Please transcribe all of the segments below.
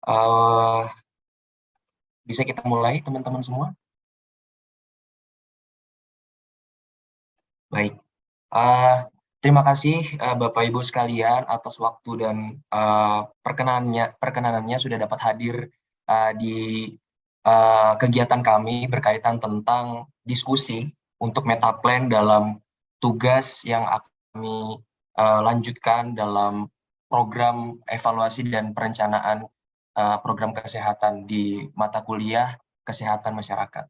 Eh, Bisa kita mulai, teman-teman semua? Baik. Eh, Terima kasih Bapak Ibu sekalian atas waktu dan perkenanannya sudah dapat hadir di kegiatan kami berkaitan tentang diskusi untuk metaplan dalam tugas yang akan kami lanjutkan dalam program evaluasi dan perencanaan program kesehatan di mata kuliah kesehatan masyarakat.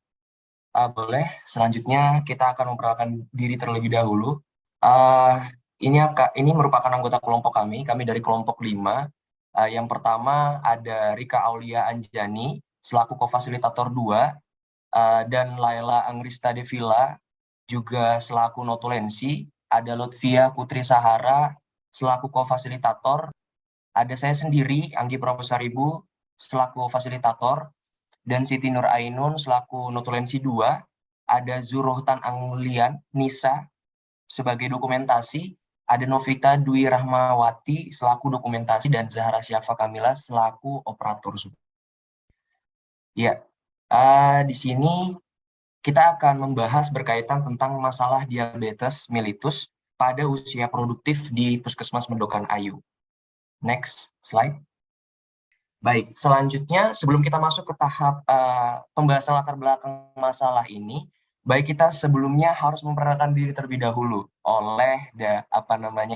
Boleh, selanjutnya kita akan memperkenalkan diri terlebih dahulu. Uh, ini merupakan anggota kelompok kami dari kelompok 5. Yang pertama ada Rika Aulia Anjani, selaku kofasilitator 2, dan Laila Angrista Devila, juga selaku notulensi. Ada Lutfia Putri Sahara, selaku kofasilitator. Ada saya sendiri, Anggi Profesoribu, selaku fasilitator, dan Siti Nur Ainun selaku notulensi 2, ada Zurohtan Angulian Nisa sebagai dokumentasi, ada Novita Dwi Rahmawati selaku dokumentasi, dan Zahra Syafa Kamila selaku operator Zoom. Ya, di sini kita akan membahas berkaitan tentang masalah diabetes mellitus pada usia produktif di Puskesmas Mendokan Ayu. Next slide. Baik, selanjutnya sebelum kita masuk ke tahap pembahasan latar belakang masalah ini, baik kita sebelumnya harus memperkenalkan diri terlebih dahulu oleh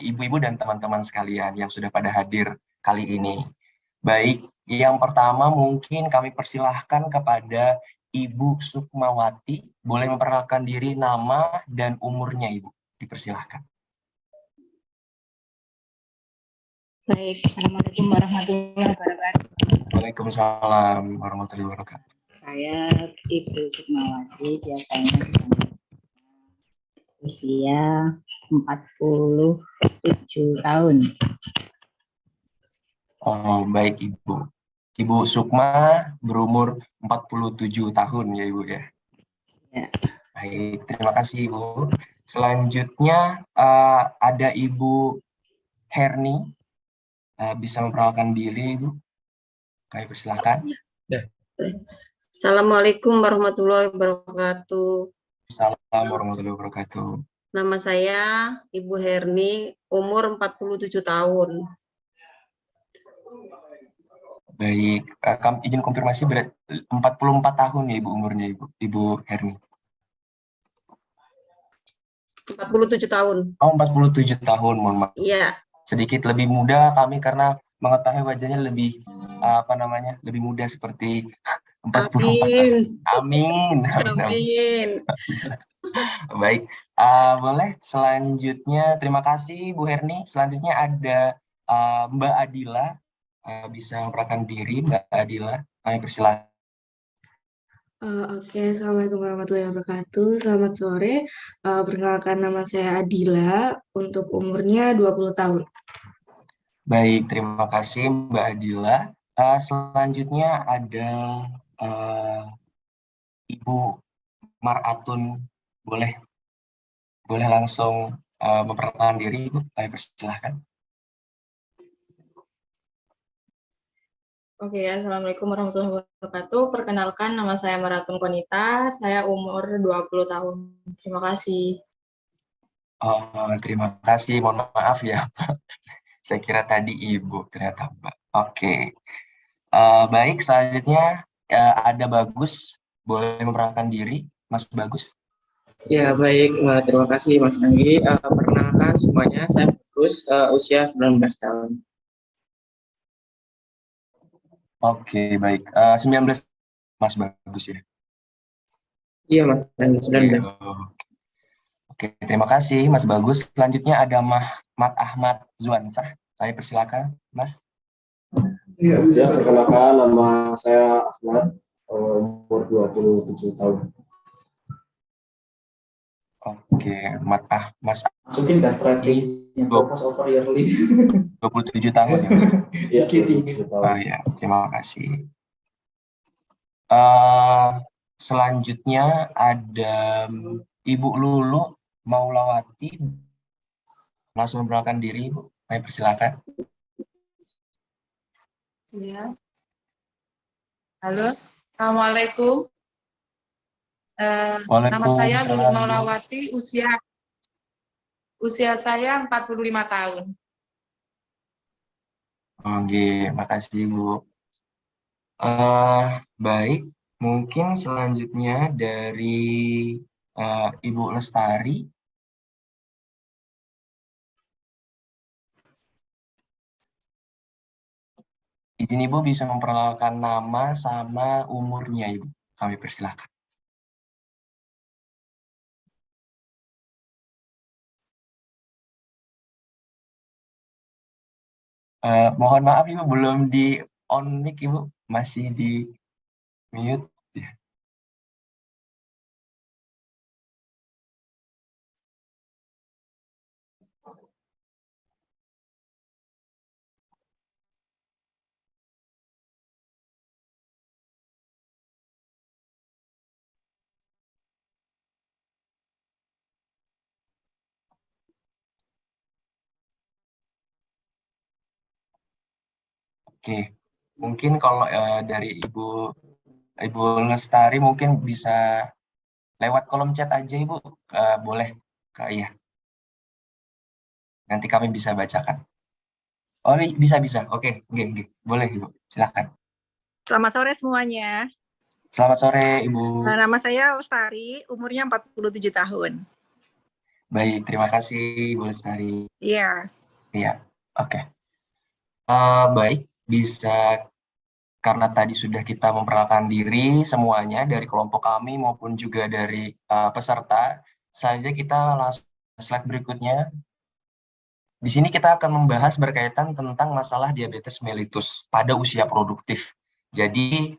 ibu-ibu dan teman-teman sekalian yang sudah pada hadir kali ini. Baik, yang pertama mungkin kami persilahkan kepada Ibu Sukmawati, boleh memperkenalkan diri, nama dan umurnya Ibu, dipersilahkan. Baik, Assalamualaikum warahmatullahi wabarakatuh. Waalaikumsalam warahmatullahi wabarakatuh. Saya Ibu Sukmawati, biasanya usia 47 tahun. Oh, baik Ibu. Ibu Sukma berumur 47 tahun ya Ibu ya? Ya. Baik, terima kasih Ibu. Selanjutnya ada Ibu Herni. Bisa memperkenalkan diri Ibu? Kami persilahkan. Ya. Assalamualaikum warahmatullahi wabarakatuh. Assalamualaikum warahmatullahi wabarakatuh. Nama saya Ibu Herni, umur 47 tahun. Baik, izin konfirmasi berarti 44 tahun ya Ibu umurnya Ibu Herni? 47 tahun. Oh, 47 tahun, mohon maaf. Iya. Sedikit lebih muda kami karena mengetahui wajahnya lebih lebih muda seperti 44 tahun. Amin. Amin. Baik, boleh selanjutnya, terima kasih Bu Herni. Selanjutnya ada Mbak Adila, bisa memperkenalkan diri Mbak Adila, kami persilakan. Oke, Assalamualaikum warahmatullahi wabarakatuh. Selamat sore. Perkenalkan, nama saya Adila, untuk umurnya 20 tahun. Baik, terima kasih Mbak Adila. Selanjutnya ada Ibu Maratun, boleh langsung memperkenalkan diri Ibu, kami persilahkan. Oke, Assalamualaikum warahmatullahi wabarakatuh. Perkenalkan, nama saya Maratun Konita, saya umur 20 tahun. Terima kasih. Terima kasih, mohon maaf ya Pak. Saya kira tadi Ibu, ternyata Mbak. Oke. Baik, selanjutnya ada Bagus, boleh memperkenalkan diri, Mas Bagus. Ya, baik. Terima kasih Mas Anggi. Perkenalkan semuanya, saya Bagus, usia 19 tahun. Oke, baik. 19 Mas Bagus ya? Iya, Mas Anggi, 19. Oke, terima kasih Mas Bagus. Selanjutnya ada Mahmat Ahmad Zuansah. Saya persilakan, Mas. Ya, bisa perkenalkan, nama saya Ahmad, umur 27 tahun. Oke, Mas masukin dah strategi yang fokus over yearly. 27 tahun ya Mas? Iya, 27 tahun. Ya, terima kasih. Selanjutnya ada Ibu Lulu Maulawati. Langsung memperkenalkan diri Ibu, saya persilakan. Ya. Halo, Assalamualaikum. Nama saya Lulu Waalaikumsalam, Bu. Maulawati, usia saya 45 tahun. Oke, makasih Bu. Baik, mungkin selanjutnya dari Ibu Lestari. Izin Ibu bisa memperkenalkan nama sama umurnya Ibu. Kami persilahkan. Mohon maaf Ibu, belum di on mic Ibu, masih di mute. Oke, mungkin kalau dari Ibu Lestari mungkin bisa lewat kolom chat aja Ibu, boleh Kak, iya. Nanti kami bisa bacakan. Oh bisa, oke, boleh Ibu, silakan. Selamat sore semuanya. Selamat sore Ibu. Nama saya Lestari, umurnya 47 tahun. Baik, terima kasih Ibu Lestari. Iya. Iya, oke. Baik, bisa karena tadi sudah kita memperkenalkan diri semuanya dari kelompok kami maupun juga dari peserta. Selanjutnya kita langsung ke slide berikutnya. Di sini kita akan membahas berkaitan tentang masalah diabetes mellitus pada usia produktif. Jadi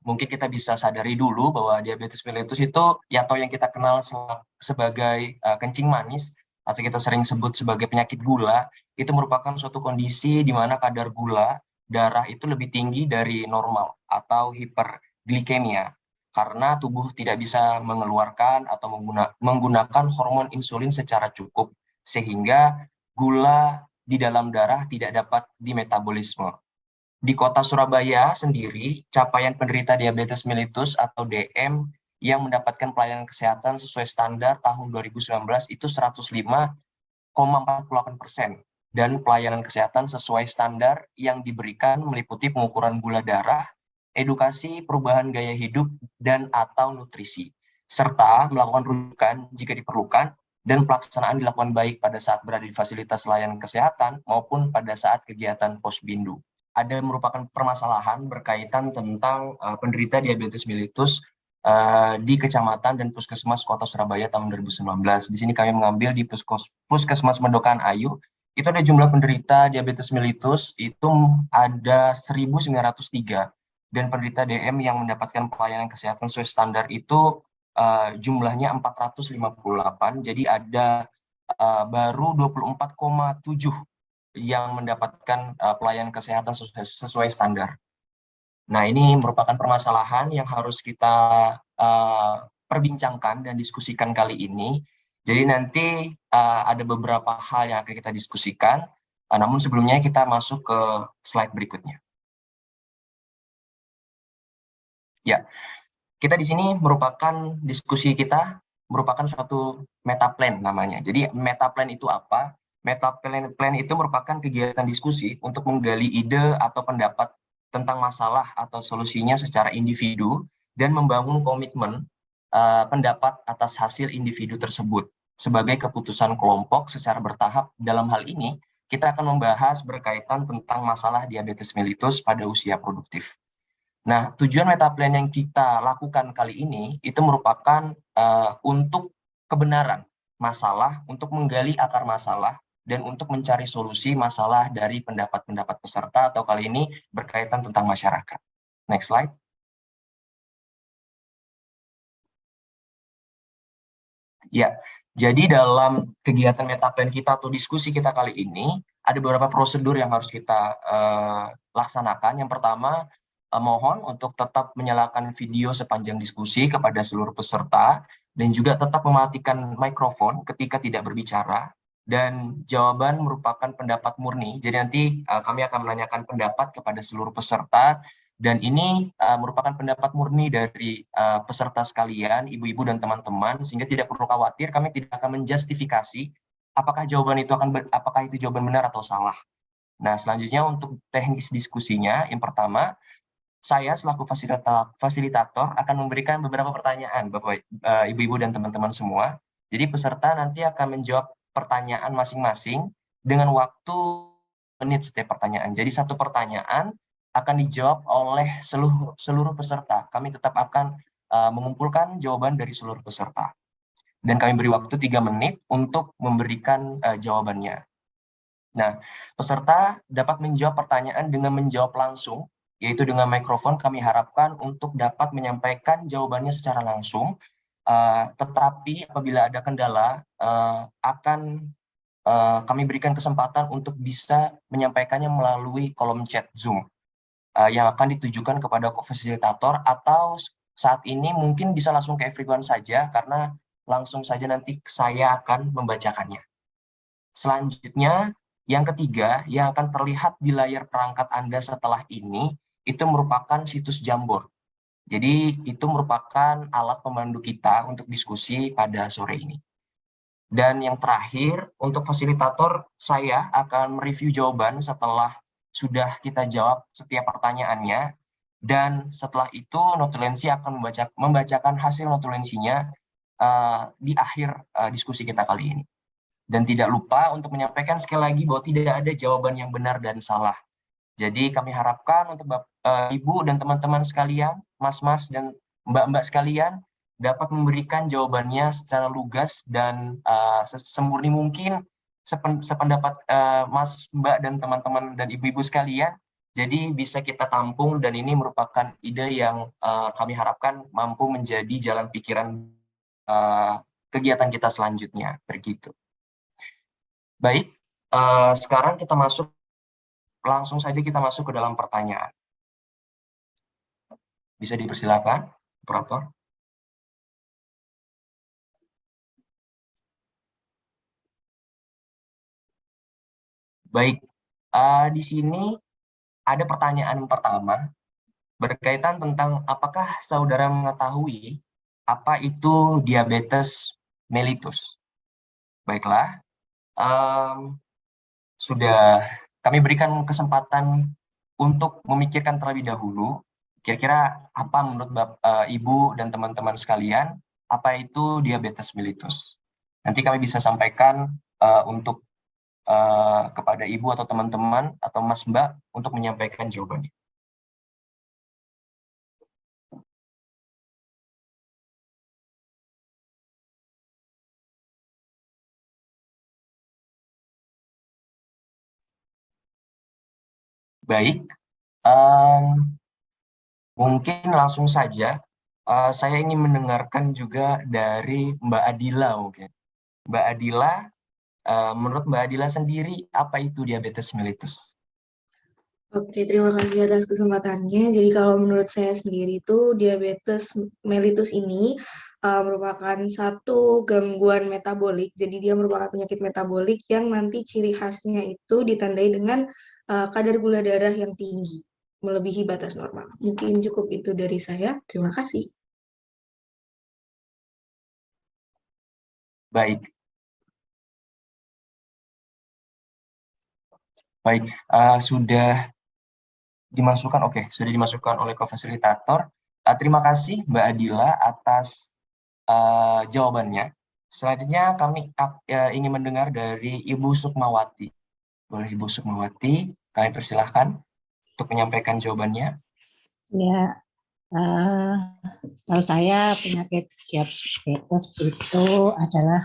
mungkin kita bisa sadari dulu bahwa diabetes mellitus itu atau yang kita kenal sebagai kencing manis atau kita sering sebut sebagai penyakit gula, itu merupakan suatu kondisi di mana kadar gula darah itu lebih tinggi dari normal atau hiperglikemia karena tubuh tidak bisa mengeluarkan atau menggunakan hormon insulin secara cukup sehingga gula di dalam darah tidak dapat dimetabolisme. Di kota Surabaya sendiri, capaian penderita diabetes mellitus atau DM yang mendapatkan pelayanan kesehatan sesuai standar tahun 2019 itu 105,48%. Dan pelayanan kesehatan sesuai standar yang diberikan meliputi pengukuran gula darah, edukasi perubahan gaya hidup, dan atau nutrisi. Serta melakukan rujukan jika diperlukan, dan pelaksanaan dilakukan baik pada saat berada di fasilitas layanan kesehatan maupun pada saat kegiatan posbindu. Ada merupakan permasalahan berkaitan tentang penderita diabetes mellitus di Kecamatan dan Puskesmas Kota Surabaya tahun 2019. Di sini kami mengambil di Puskesmas Mendokan Ayu, itu ada jumlah penderita diabetes mellitus itu ada 1.903 dan penderita DM yang mendapatkan pelayanan kesehatan sesuai standar itu jumlahnya 458, jadi ada baru 24,7 yang mendapatkan pelayanan kesehatan sesuai standar. Nah, ini merupakan permasalahan yang harus kita perbincangkan dan diskusikan kali ini. Jadi nanti ada beberapa hal yang akan kita diskusikan, namun sebelumnya kita masuk ke slide berikutnya. Ya. Kita di sini merupakan diskusi kita, merupakan suatu metaplan namanya. Jadi metaplan itu apa? Metaplan itu merupakan kegiatan diskusi untuk menggali ide atau pendapat tentang masalah atau solusinya secara individu dan membangun komitmen pendapat atas hasil individu tersebut sebagai keputusan kelompok secara bertahap. Dalam hal ini, kita akan membahas berkaitan tentang masalah diabetes mellitus pada usia produktif. Nah, tujuan metaplan yang kita lakukan kali ini itu merupakan untuk kebenaran masalah, untuk menggali akar masalah, dan untuk mencari solusi masalah dari pendapat-pendapat peserta atau kali ini berkaitan tentang masyarakat. Next slide. Ya, jadi dalam kegiatan metaplan kita atau diskusi kita kali ini, ada beberapa prosedur yang harus kita laksanakan. Yang pertama, mohon untuk tetap menyalakan video sepanjang diskusi kepada seluruh peserta dan juga tetap mematikan mikrofon ketika tidak berbicara, dan jawaban merupakan pendapat murni. Jadi nanti kami akan menanyakan pendapat kepada seluruh peserta Dan ini merupakan pendapat murni dari peserta sekalian, ibu-ibu dan teman-teman, sehingga tidak perlu khawatir, kami tidak akan menjustifikasi apakah jawaban itu apakah itu jawaban benar atau salah. Nah, selanjutnya untuk teknis diskusinya, yang pertama, saya selaku fasilitator akan memberikan beberapa pertanyaan, Bapak, Ibu-ibu dan teman-teman semua. Jadi peserta nanti akan menjawab pertanyaan masing-masing dengan waktu menit setiap pertanyaan. Jadi satu pertanyaan akan dijawab oleh seluruh peserta. Kami tetap akan mengumpulkan jawaban dari seluruh peserta. Dan kami beri waktu 3 menit untuk memberikan jawabannya. Nah, peserta dapat menjawab pertanyaan dengan menjawab langsung, yaitu dengan mikrofon. Kami harapkan untuk dapat menyampaikan jawabannya secara langsung, tetapi apabila ada kendala, akan kami berikan kesempatan untuk bisa menyampaikannya melalui kolom chat Zoom, yang akan ditujukan kepada co-fasilitator, atau saat ini mungkin bisa langsung ke everyone saja, karena langsung saja nanti saya akan membacakannya. Selanjutnya, yang ketiga, yang akan terlihat di layar perangkat Anda setelah ini, itu merupakan situs Jamboard. Jadi, itu merupakan alat pemandu kita untuk diskusi pada sore ini. Dan yang terakhir, untuk fasilitator, saya akan mereview jawaban setelah sudah kita jawab setiap pertanyaannya, dan setelah itu notulensi akan membacakan hasil notulensinya di akhir diskusi kita kali ini. Dan tidak lupa untuk menyampaikan sekali lagi bahwa tidak ada jawaban yang benar dan salah. Jadi kami harapkan untuk Ibu dan teman-teman sekalian, Mas-mas dan Mbak-mbak sekalian, dapat memberikan jawabannya secara lugas dan semurni mungkin, sependapat Mas, Mbak, dan teman-teman dan Ibu-ibu sekalian. Jadi bisa kita tampung, dan ini merupakan ide yang kami harapkan mampu menjadi jalan pikiran kegiatan kita selanjutnya. Begitu. Baik, sekarang kita langsung saja kita masuk ke dalam pertanyaan. Bisa dipersilakan, operator. Baik, di sini ada pertanyaan yang pertama, berkaitan tentang apakah saudara mengetahui apa itu diabetes mellitus. Baiklah, sudah kami berikan kesempatan untuk memikirkan terlebih dahulu, kira-kira apa menurut Ibu dan teman-teman sekalian, apa itu diabetes mellitus. Nanti kami bisa sampaikan untuk kepada Ibu atau teman-teman atau Mas, Mbak untuk menyampaikan jawabannya. Baik, mungkin langsung saja saya ingin mendengarkan juga dari Mbak Adila mungkin. Mbak Adila, menurut Mbak Adila sendiri, apa itu diabetes mellitus? Oke, terima kasih atas kesempatannya. Jadi kalau menurut saya sendiri itu diabetes mellitus ini merupakan satu gangguan metabolik. Jadi dia merupakan penyakit metabolik yang nanti ciri khasnya itu ditandai dengan kadar gula darah yang tinggi, melebihi batas normal. Mungkin cukup itu dari saya. Terima kasih. Baik. Baik, sudah dimasukkan, sudah dimasukkan oleh co-fasilitator. Terima kasih Mbak Adila atas jawabannya. Selanjutnya kami ingin mendengar dari Ibu Sukmawati. Boleh Ibu Sukmawati, kami persilahkan untuk menyampaikan jawabannya. Ya, setahu saya penyakit diabetes itu adalah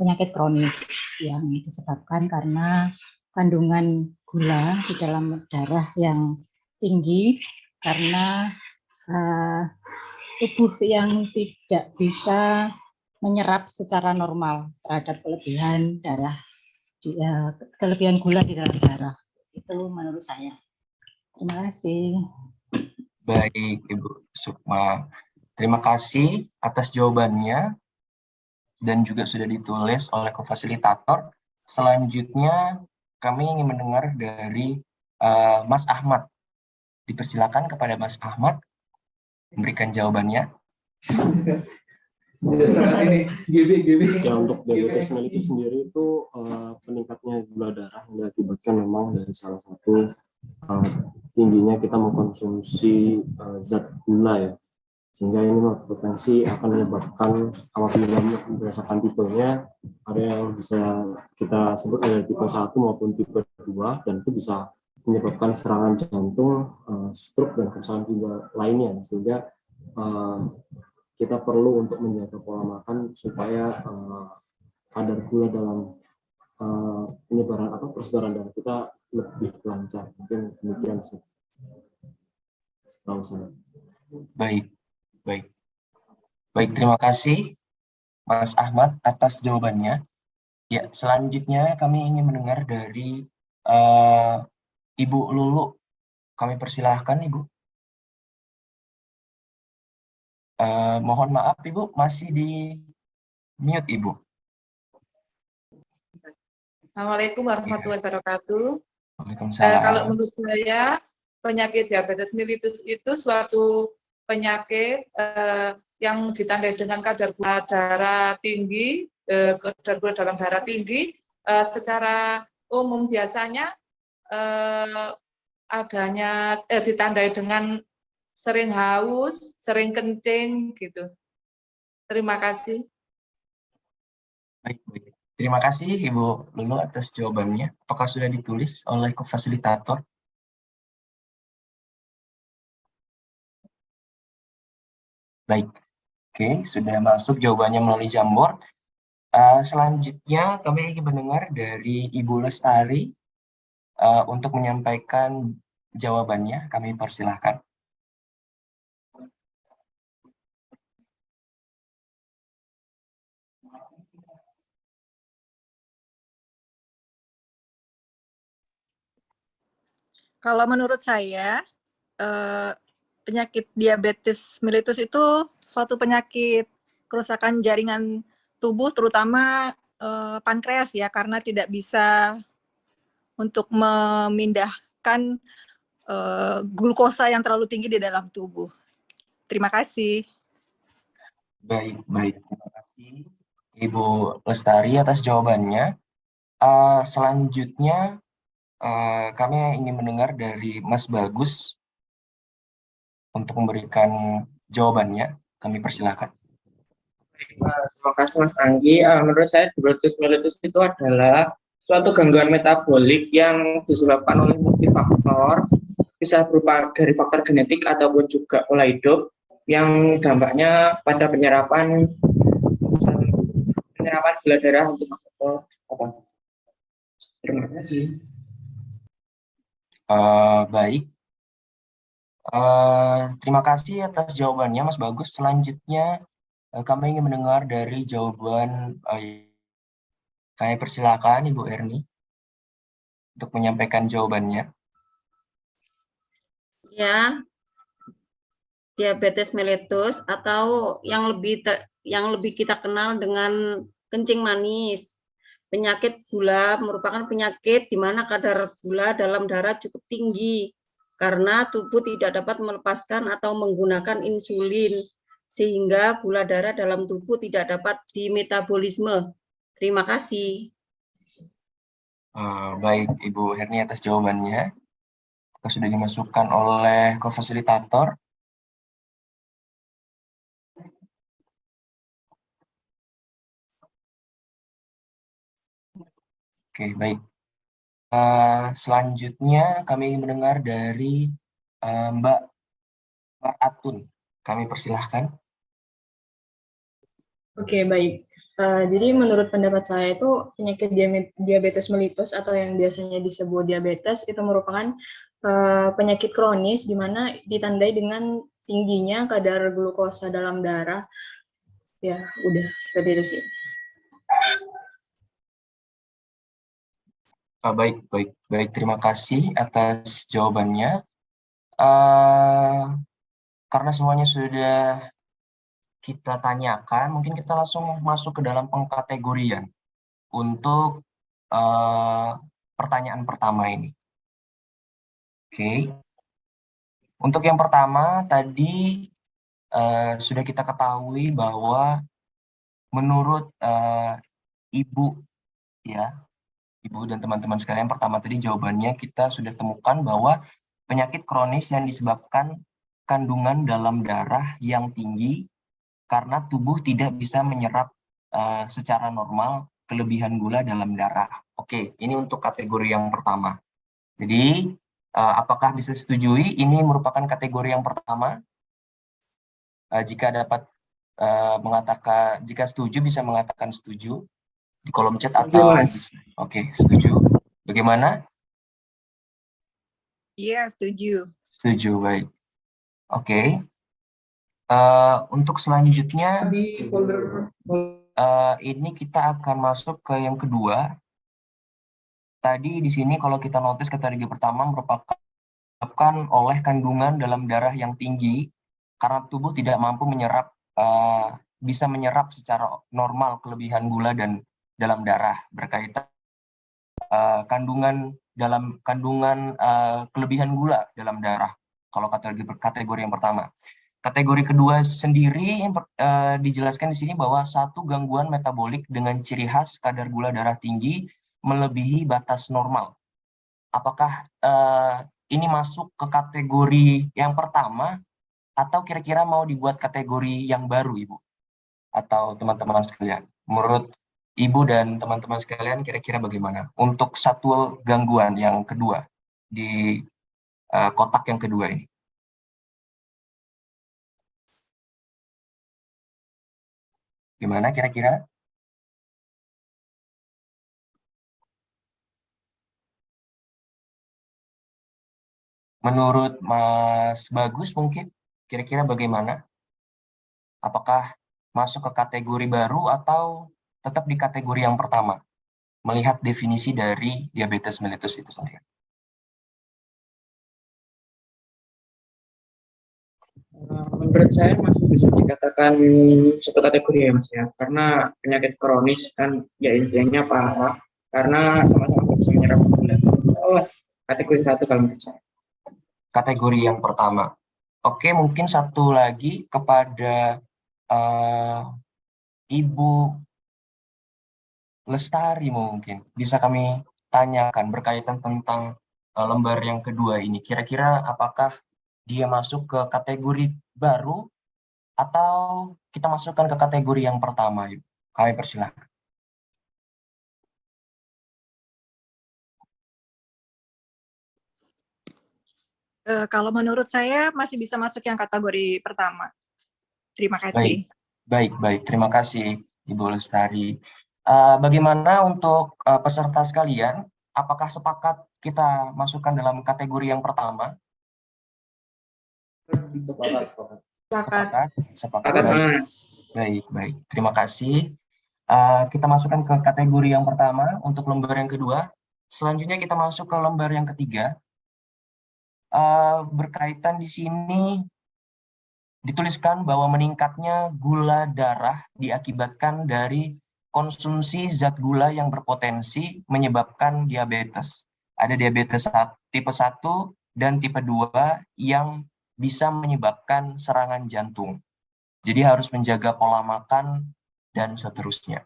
penyakit kronis yang disebabkan karena kandungan gula di dalam darah yang tinggi, karena tubuh yang tidak bisa menyerap secara normal terhadap kelebihan darah, kelebihan gula di dalam darah. Itu menurut saya. Terima kasih. Baik, Ibu Sukma. Terima kasih atas jawabannya dan juga sudah ditulis oleh co-fasilitator. Selanjutnya kami ingin mendengar dari Mas Ahmad. dipersilakan kepada Mas Ahmad memberikan jawabannya. Ini GB. Ya, untuk diabetes mellitus sendiri itu peningkatnya gula darah yang diakibatkan memang dari salah satu tingginya kita mengkonsumsi zat gula ya, sehingga ini berpotensi akan menyebabkan apabila berdasarkan tipenya ada yang bisa kita sebut ada tipe 1 maupun tipe 2, dan itu bisa menyebabkan serangan jantung, stroke dan kerusakan ginjal lainnya, sehingga kita perlu untuk menjaga pola makan supaya kadar gula dalam penyebaran atau persebaran darah kita lebih lancar. Mungkin demikian sih. Setahu saya. Baik, terima kasih Mas Ahmad atas jawabannya. Ya, selanjutnya kami ingin mendengar dari Ibu Lulu. Kami persilahkan Ibu. Mohon maaf Ibu, masih di mute Ibu. Assalamualaikum warahmatullahi wabarakatuh. Waalaikumsalam. Kalau menurut saya, penyakit diabetes mellitus itu suatu penyakit yang ditandai dengan kadar gula darah tinggi, kadar gula dalam darah tinggi. Secara umum biasanya ditandai dengan sering haus, sering kencing gitu. Terima kasih. Baik. Terima kasih Ibu Lulu atas jawabannya. Apakah sudah ditulis oleh kofasilitator? Baik. Oke, sudah masuk jawabannya melalui Jamboard. Selanjutnya kami ingin mendengar dari Ibu Lestari untuk menyampaikan jawabannya. Kami persilahkan. Kalau menurut saya, penyakit diabetes mellitus itu suatu penyakit kerusakan jaringan tubuh, terutama pankreas ya, karena tidak bisa untuk memindahkan glukosa yang terlalu tinggi di dalam tubuh. Terima kasih. Baik. Terima kasih Ibu Lestari atas jawabannya. Selanjutnya kami ingin mendengar dari Mas Bagus untuk memberikan jawabannya. Kami persilakan. Terima kasih Mas Anggi. Menurut saya diabetes mellitus itu adalah suatu gangguan metabolik yang disebabkan oleh multifaktor, bisa berupa dari faktor genetik ataupun juga pola hidup, yang dampaknya pada penyerapan gula darah untuk masuk ke otak. Terima kasih. Baik. Terima kasih atas jawabannya Mas Bagus. Selanjutnya kami ingin mendengar dari jawaban kami persilakan Ibu Erni untuk menyampaikan jawabannya. Ya, diabetes mellitus atau yang lebih kita kenal dengan kencing manis. Penyakit gula merupakan penyakit di mana kadar gula dalam darah cukup tinggi karena tubuh tidak dapat melepaskan atau menggunakan insulin, sehingga gula darah dalam tubuh tidak dapat dimetabolisme. Terima kasih. Baik Ibu Herni atas jawabannya. Sudah dimasukkan oleh kofasilitator. Oke, baik. Selanjutnya kami ingin mendengar dari Mbak Atun. Kami persilahkan. Oke, baik. Jadi menurut pendapat saya itu penyakit diabetes mellitus atau yang biasanya disebut diabetes itu merupakan penyakit kronis di mana ditandai dengan tingginya kadar glukosa dalam darah. Ya, udah seperti itu sih. Baik. Terima kasih atas jawabannya. Karena semuanya sudah kita tanyakan, mungkin kita langsung masuk ke dalam pengkategorian untuk pertanyaan pertama ini. Oke. Untuk yang pertama tadi sudah kita ketahui bahwa menurut Ibu ya, Ibu dan teman-teman sekalian, pertama tadi jawabannya kita sudah temukan bahwa penyakit kronis yang disebabkan kandungan dalam darah yang tinggi karena tubuh tidak bisa menyerap secara normal kelebihan gula dalam darah. Oke, ini untuk kategori yang pertama. Jadi, apakah bisa setujui ini merupakan kategori yang pertama? Jika dapat mengatakan, jika setuju bisa mengatakan setuju di kolom chat atau oke, setuju. Bagaimana? Iya, setuju. Setuju, baik. Oke. Untuk selanjutnya ini kita akan masuk ke yang kedua. Tadi di sini kalau kita notice kategori pertama merupakan oleh kandungan dalam darah yang tinggi karena tubuh tidak mampu menyerap bisa menyerap secara normal kelebihan gula dan dalam darah berkaitan kandungan kelebihan gula dalam darah kalau kategori yang pertama. Kategori kedua sendiri yang dijelaskan di sini bahwa satu gangguan metabolik dengan ciri khas kadar gula darah tinggi melebihi batas normal. Apakah ini masuk ke kategori yang pertama atau kira-kira mau dibuat kategori yang baru, Ibu? Atau teman-teman sekalian? Menurut Ibu dan teman-teman sekalian kira-kira bagaimana untuk satu gangguan yang kedua di kotak yang kedua ini? Gimana kira-kira? Menurut Mas Bagus mungkin, kira-kira bagaimana? Apakah masuk ke kategori baru atau tetap di kategori yang pertama? Melihat definisi dari diabetes mellitus itu sendiri. Menurut saya masih bisa dikatakan satu kategori ya Mas ya, karena penyakit kronis kan ya intinya parah, karena sama-sama bisa menyerap gula. Oh, kategori satu kalau menurut saya. Kategori yang pertama. Oke, mungkin satu lagi kepada Ibu Lestari mungkin bisa kami tanyakan berkaitan tentang lembar yang kedua ini. Kira-kira apakah dia masuk ke kategori baru atau kita masukkan ke kategori yang pertama? Kami persilahkan. Kalau menurut saya masih bisa masuk yang kategori pertama. Terima kasih. Baik. Terima kasih, Ibu Lestari. Bagaimana untuk peserta sekalian? Apakah sepakat kita masukkan dalam kategori yang pertama? Sepakat. Baik. Terima kasih. Kita masukkan ke kategori yang pertama untuk lembar yang kedua. Selanjutnya kita masuk ke lembar yang ketiga. Berkaitan di sini dituliskan bahwa meningkatnya gula darah diakibatkan dari konsumsi zat gula yang berpotensi menyebabkan diabetes. Ada diabetes tipe 1 dan tipe 2 yang bisa menyebabkan serangan jantung. Jadi harus menjaga pola makan dan seterusnya.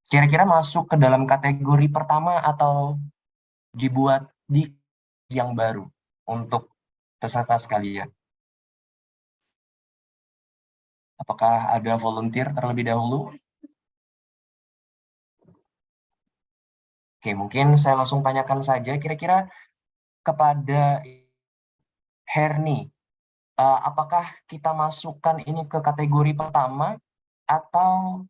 Kira-kira masuk ke dalam kategori pertama atau dibuat di yang baru untuk peserta sekalian? Apakah ada volunteer terlebih dahulu? Oke, mungkin saya langsung tanyakan saja kira-kira kepada Herni, apakah kita masukkan ini ke kategori pertama atau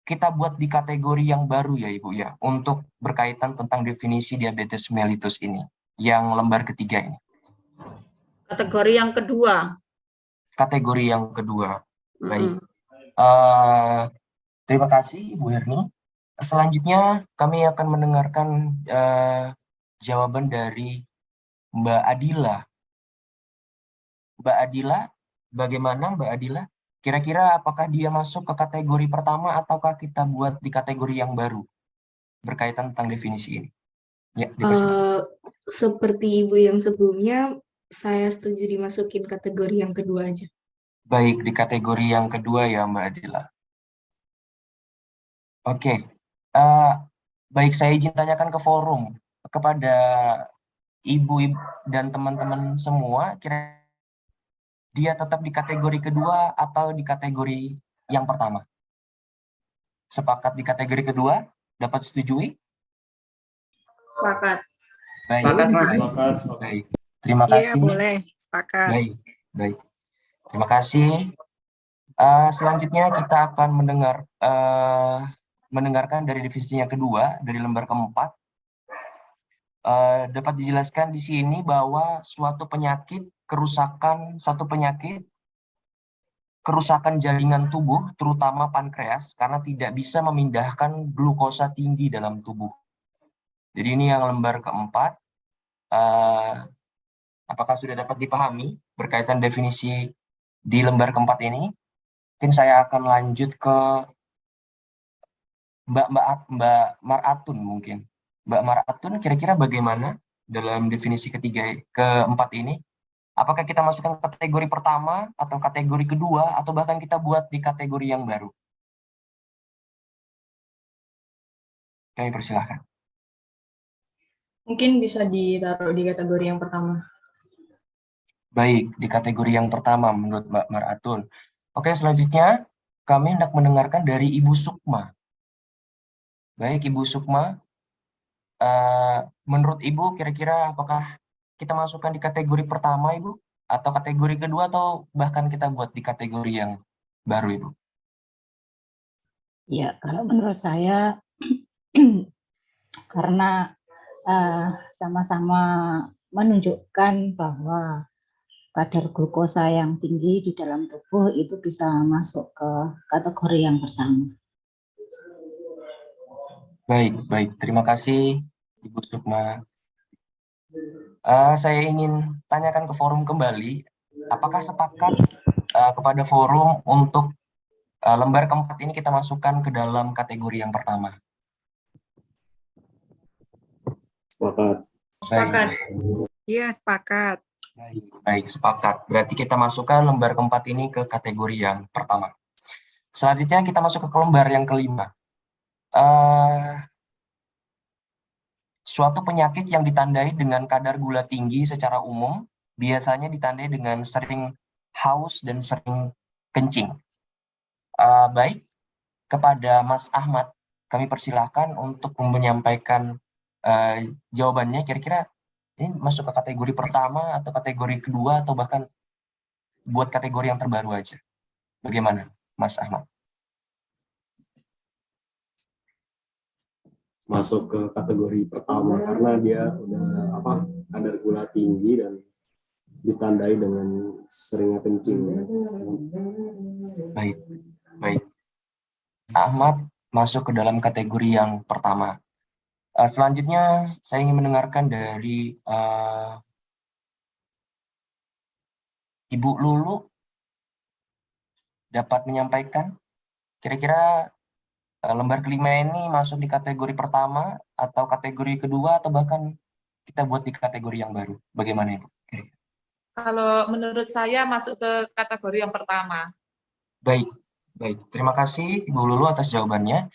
kita buat di kategori yang baru ya Ibu ya, untuk berkaitan tentang definisi diabetes mellitus ini, yang lembar ketiga ini? Kategori yang kedua. Kategori yang kedua. Baik. Terima kasih Ibu Herni. Selanjutnya kami akan mendengarkan jawaban dari Mbak Adila. Mbak Adila, bagaimana Mbak Adila? Kira-kira apakah dia masuk ke kategori pertama ataukah kita buat di kategori yang baru berkaitan tentang definisi ini? Ya, seperti Ibu yang sebelumnya, saya setuju dimasukin kategori yang kedua aja. Baik, di kategori yang kedua ya Mbak Adila. Oke, baik saya izin tanyakan ke forum, kepada ibu dan teman-teman semua, kira dia tetap di kategori kedua atau di kategori yang pertama? Sepakat di kategori kedua? Dapat setujui? Sepakat. Baik, Sepakat, Mas. baik. Terima Iya, kasih. boleh. Sepakat. Baik, baik. Terima kasih. Selanjutnya kita akan mendengarkan dari divisi yang kedua, dari lembar keempat. Dapat dijelaskan di sini bahwa suatu penyakit, kerusakan jaringan tubuh, terutama pankreas, karena tidak bisa memindahkan glukosa tinggi dalam tubuh. Jadi ini yang lembar keempat. Apakah sudah dapat dipahami berkaitan definisi di lembar keempat ini? Mungkin saya akan lanjut ke Mbak Maratun mungkin. Mbak Maratun, kira-kira bagaimana dalam definisi keempat ini? Apakah kita masukkan kategori pertama atau kategori kedua atau bahkan kita buat di kategori yang baru? Kami persilahkan. Mungkin bisa ditaruh di kategori yang pertama. Baik, di kategori yang pertama menurut Mbak Maratun. Oke, selanjutnya kami hendak mendengarkan dari Ibu Sukma. Baik, Ibu Sukma, menurut Ibu kira-kira apakah kita masukkan di kategori pertama, Ibu? Atau kategori kedua, atau bahkan kita buat di kategori yang baru, Ibu? Ya, kalau menurut saya, karena sama-sama menunjukkan bahwa kadar glukosa yang tinggi di dalam tubuh itu bisa masuk ke kategori yang pertama. Baik, baik. Terima kasih, Ibu Sukma. Saya ingin tanyakan ke forum kembali, apakah sepakat kepada forum untuk lembar keempat ini kita masukkan ke dalam kategori yang pertama? Sepakat. Sepakat. Iya, sepakat. Baik, sepakat. Berarti kita masukkan lembar keempat ini ke kategori yang pertama. Selanjutnya kita masuk ke lembar yang kelima. Suatu penyakit yang ditandai dengan kadar gula tinggi secara umum, biasanya ditandai dengan sering haus dan sering kencing. Baik, kepada Mas Ahmad, kami persilahkan untuk menyampaikan jawabannya. Kira-kira ini masuk ke kategori pertama atau kategori kedua atau bahkan buat kategori yang terbaru aja. Bagaimana, Mas Ahmad? Masuk ke kategori pertama karena dia udah kadar gula tinggi dan ditandai dengan seringnya kencing. Baik, baik. Ahmad masuk ke dalam kategori yang pertama. Selanjutnya saya ingin mendengarkan dari Ibu Lulu, dapat menyampaikan kira-kira lembar kelima ini masuk di kategori pertama atau kategori kedua atau bahkan kita buat di kategori yang baru. Bagaimana Ibu? Kalau menurut saya masuk ke kategori yang pertama. Baik, baik. Terima kasih Ibu Lulu atas jawabannya.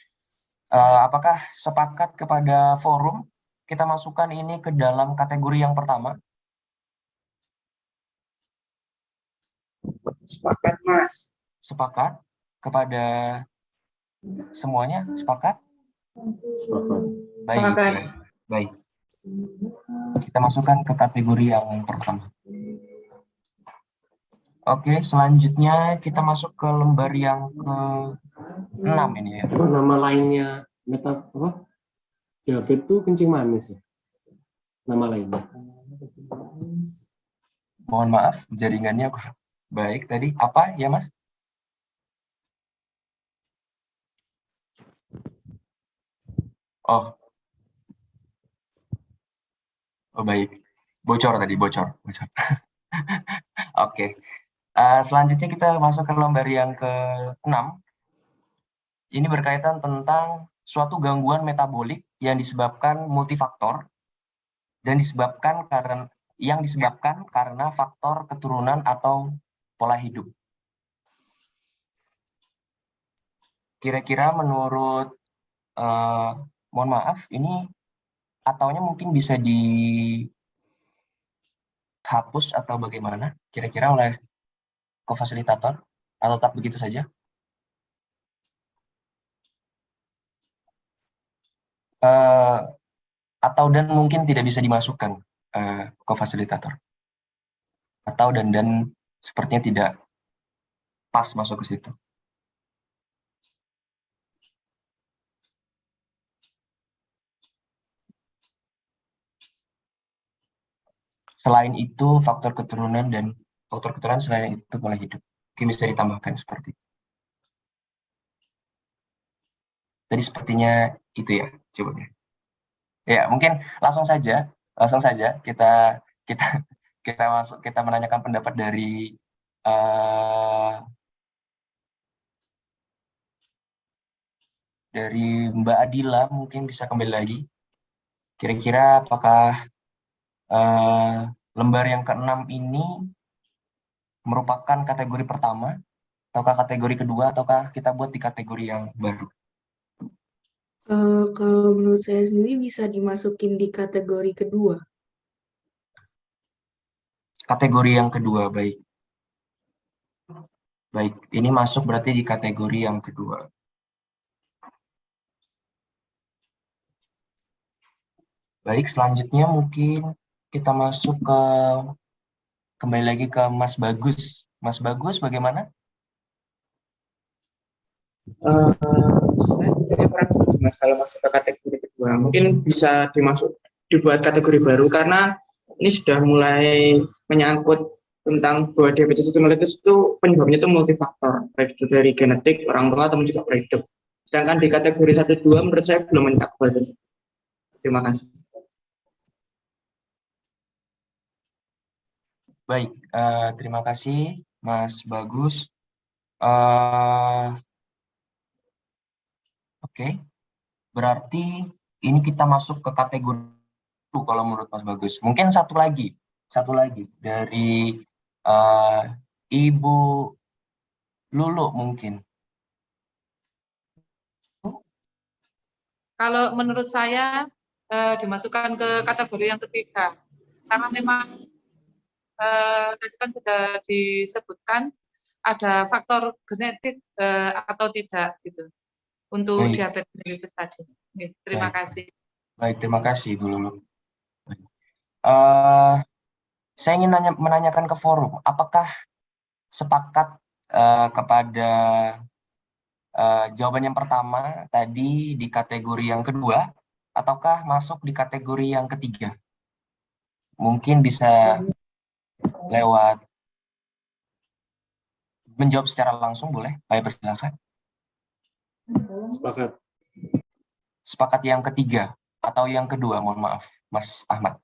Apakah sepakat kepada forum kita masukkan ini ke dalam kategori yang pertama? Sepakat, Mas. Sepakat kepada semuanya? Sepakat? Sepakat. Baik, Sepakat. baik. Kita masukkan ke kategori yang pertama. Oke, selanjutnya kita masuk ke lembar yang ke-6 ini ya. Nama lainnya diabetes itu kencing manis ya? Nama lainnya. Mohon maaf, jaringannya baik tadi. Apa ya, Mas? Oh, baik. Bocor tadi, bocor. Oke. Selanjutnya kita masuk ke lembar yang ke-6. Ini berkaitan tentang suatu gangguan metabolik yang disebabkan multifaktor dan disebabkan yang disebabkan karena faktor keturunan atau pola hidup. Kira-kira menurut, mohon maaf, ini ataunya mungkin bisa dihapus atau bagaimana kira-kira oleh kofasilitator, atau tetap begitu saja? Atau dan mungkin tidak bisa dimasukkan, kofasilitator, atau dan sepertinya tidak pas masuk ke situ. Selain itu faktor keturunan dan faktor keturunan selain itu pola hidup. Mungkin bisa ditambahkan seperti itu. Tadi sepertinya itu ya jawabannya. Ya, mungkin langsung saja kita kita menanyakan pendapat dari Mbak Adila, mungkin bisa kembali lagi. Kira-kira apakah lembar yang ke-6 ini merupakan kategori pertama, ataukah kategori kedua, ataukah kita buat di kategori yang baru? Kalau menurut saya sendiri bisa dimasukin di kategori kedua. Kategori yang kedua, baik. Baik, ini masuk berarti di kategori yang kedua. Baik, selanjutnya mungkin kita masuk kembali lagi ke Mas Bagus. Mas Bagus, bagaimana? Saya sebenarnya kurang setuju Mas kalau masuk ke kategori kedua. Mungkin bisa dibuat kategori baru karena ini sudah mulai menyangkut tentang bahwa diabetes mellitus itu penyebabnya itu multifaktor, baik itu dari genetik, orang tua, atau juga pola hidup. Sedangkan di kategori 1-2 menurut saya belum mencakup itu. Terima kasih. Baik, terima kasih Mas Bagus. Oke, berarti ini kita masuk ke kategori kalau menurut Mas Bagus. Mungkin satu lagi dari Ibu Lulu mungkin. Kalau menurut saya dimasukkan ke kategori yang ketiga, karena memang tadi kan sudah disebutkan ada faktor genetik atau tidak gitu untuk diabetes mellitus tadi. Terima kasih. Baik, terima kasih Ibu Lulu. Saya ingin menanyakan ke forum, apakah sepakat kepada jawaban yang pertama tadi di kategori yang kedua, ataukah masuk di kategori yang ketiga? Mungkin bisa lewat menjawab secara langsung, boleh? Saya persilakan. Sepakat. Sepakat yang ketiga atau yang kedua, mohon maaf, Mas Ahmad.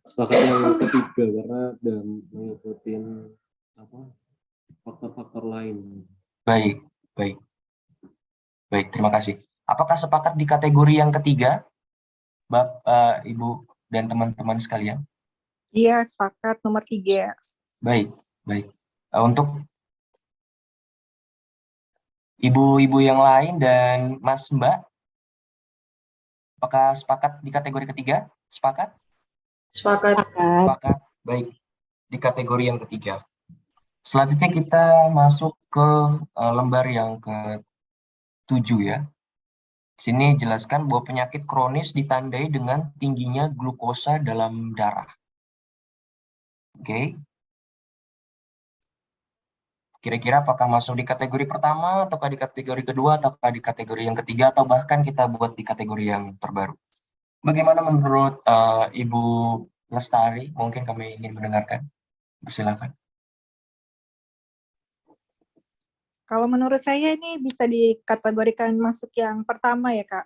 Sepakat yang ketiga karena dan mengikuti faktor-faktor lain. Baik, terima kasih. Apakah sepakat di kategori yang ketiga, Ibu dan teman-teman sekalian? Iya, sepakat nomor 3. Baik. Untuk ibu-ibu yang lain dan Mas Mbak, apakah sepakat di kategori ketiga? Sepakat? Sepakat. Baik, di kategori yang ketiga. Selanjutnya kita masuk ke lembar yang ke-7 ya. Sini jelaskan bahwa penyakit kronis ditandai dengan tingginya glukosa dalam darah. Oke. Kira-kira apakah masuk di kategori pertama, ataukah di kategori kedua, ataukah di kategori yang ketiga, atau bahkan kita buat di kategori yang terbaru? Bagaimana menurut Ibu Lestari? Mungkin kami ingin mendengarkan. Silakan. Kalau menurut saya ini bisa dikategorikan masuk yang pertama ya, Kak?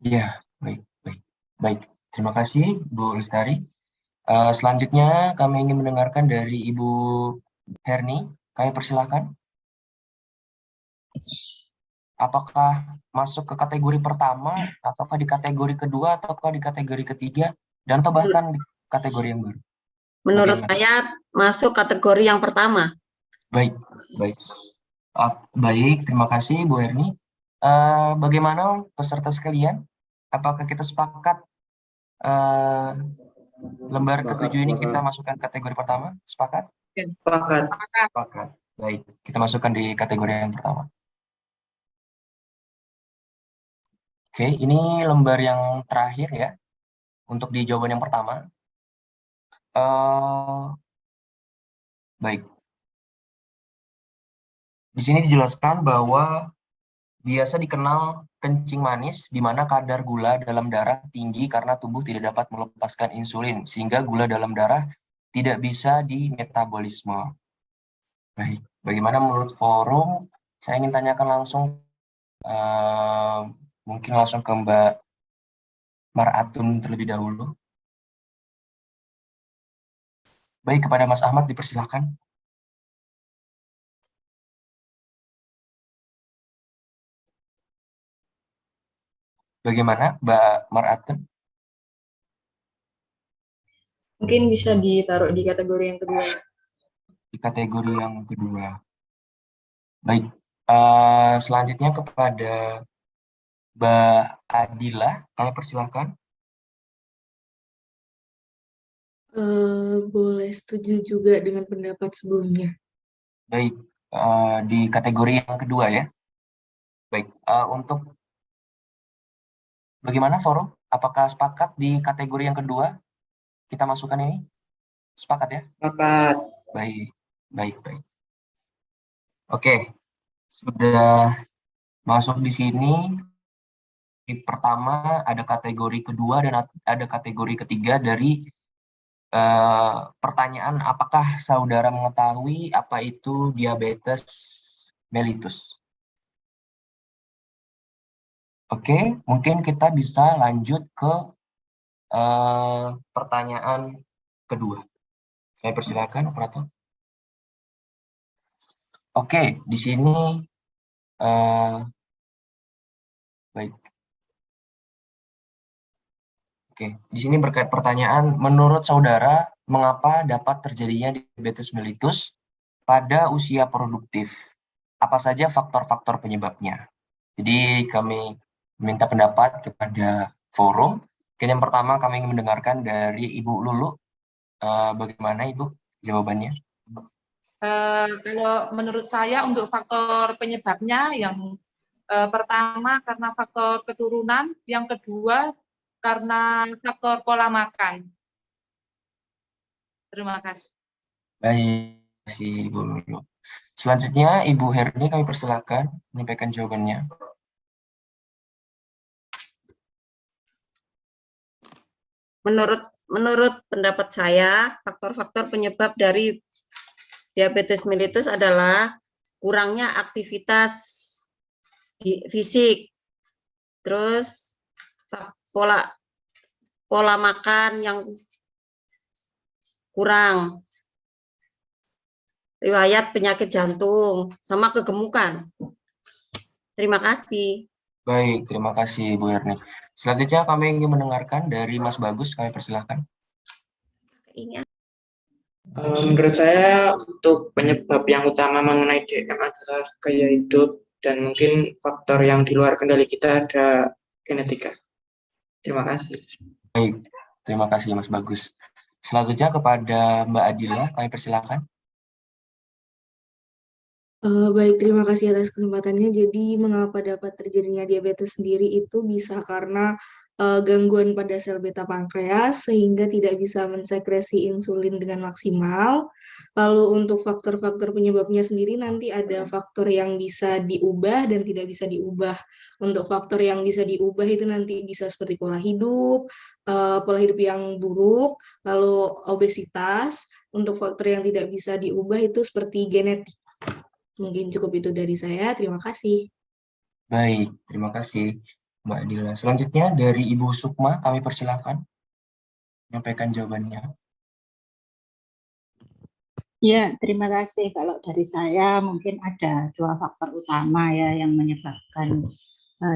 Iya, baik. Terima kasih, Bu Lestari. Selanjutnya kami ingin mendengarkan dari Ibu Herni. Kami persilakan. Apakah masuk ke kategori pertama, ataukah di kategori kedua, ataukah di kategori ketiga, dan atau bahkan di kategori yang baru? Menurut Bagaimana? saya masuk kategori yang pertama. Baik, baik. Baik, terima kasih Bu Erni. Bagaimana peserta sekalian? Apakah kita sepakat lembar Sepakat, ke-7 ini sepakat. kita masukkan kategori pertama? Sepakat? Sepakat. Sepakat. Baik, kita masukkan di kategori yang pertama. Oke, ini lembar yang terakhir ya, untuk di jawaban yang pertama. Baik. Di sini dijelaskan bahwa biasa dikenal kencing manis, di mana kadar gula dalam darah tinggi karena tubuh tidak dapat melepaskan insulin, sehingga gula dalam darah tidak bisa dimetabolisme. Baik, bagaimana menurut forum? Saya ingin tanyakan langsung, mungkin langsung ke Mbak Maratun terlebih dahulu. Baik, kepada Mas Ahmad dipersilakan. Bagaimana, Mbak Maratun? Mungkin bisa ditaruh di kategori yang kedua. Di kategori yang kedua. Baik, selanjutnya kepada Mbak Adila, kami persilakan. Boleh setuju juga dengan pendapat sebelumnya. Baik, di kategori yang kedua ya. Baik, untuk bagaimana forum? Apakah sepakat di kategori yang kedua? Kita masukkan ini? Sepakat ya? Sepakat. Baik, baik, baik. Oke, sudah masuk di sini. Di pertama ada kategori kedua dan ada kategori ketiga dari pertanyaan apakah saudara mengetahui apa itu diabetes mellitus? Oke, mungkin kita bisa lanjut ke pertanyaan kedua. Saya persilakan, operator. Oke, di sini baik. Oke, di sini berkait pertanyaan, menurut saudara, mengapa dapat terjadinya diabetes mellitus pada usia produktif? Apa saja faktor-faktor penyebabnya? Jadi kami minta pendapat kepada forum. Yang pertama kami ingin mendengarkan dari Ibu Lulu. Bagaimana Ibu jawabannya? Kalau menurut saya untuk faktor penyebabnya yang pertama karena faktor keturunan, yang kedua karena faktor pola makan. Terima kasih. Baik, terima kasih Ibu Lulu. Selanjutnya Ibu Herni kami persilakan menyampaikan jawabannya. Menurut pendapat saya, faktor-faktor penyebab dari diabetes mellitus adalah kurangnya aktivitas fisik, terus pola makan yang kurang, riwayat penyakit jantung, sama kegemukan. Terima kasih. Baik, terima kasih Bu Herni. Selanjutnya kami ingin mendengarkan dari Mas Bagus, kami persilakan. Menurut saya untuk penyebab yang utama mengenai DM adalah gaya hidup dan mungkin faktor yang di luar kendali kita ada genetika. Terima kasih. Baik, terima kasih Mas Bagus. Selanjutnya kepada Mbak Adila, kami persilakan. Baik, terima kasih atas kesempatannya. Jadi, mengapa dapat terjadinya diabetes sendiri itu bisa karena gangguan pada sel beta pankreas sehingga tidak bisa mensekresi insulin dengan maksimal. Lalu untuk faktor-faktor penyebabnya sendiri nanti ada faktor yang bisa diubah dan tidak bisa diubah. Untuk faktor yang bisa diubah itu nanti bisa seperti pola hidup yang buruk, lalu obesitas. Untuk faktor yang tidak bisa diubah itu seperti genetik. Mungkin cukup itu dari saya. Terima kasih. Baik, terima kasih Mbak Adila. Selanjutnya dari Ibu Sukma, kami persilakan menyampaikan jawabannya. Ya, terima kasih. Kalau dari saya mungkin ada dua faktor utama ya yang menyebabkan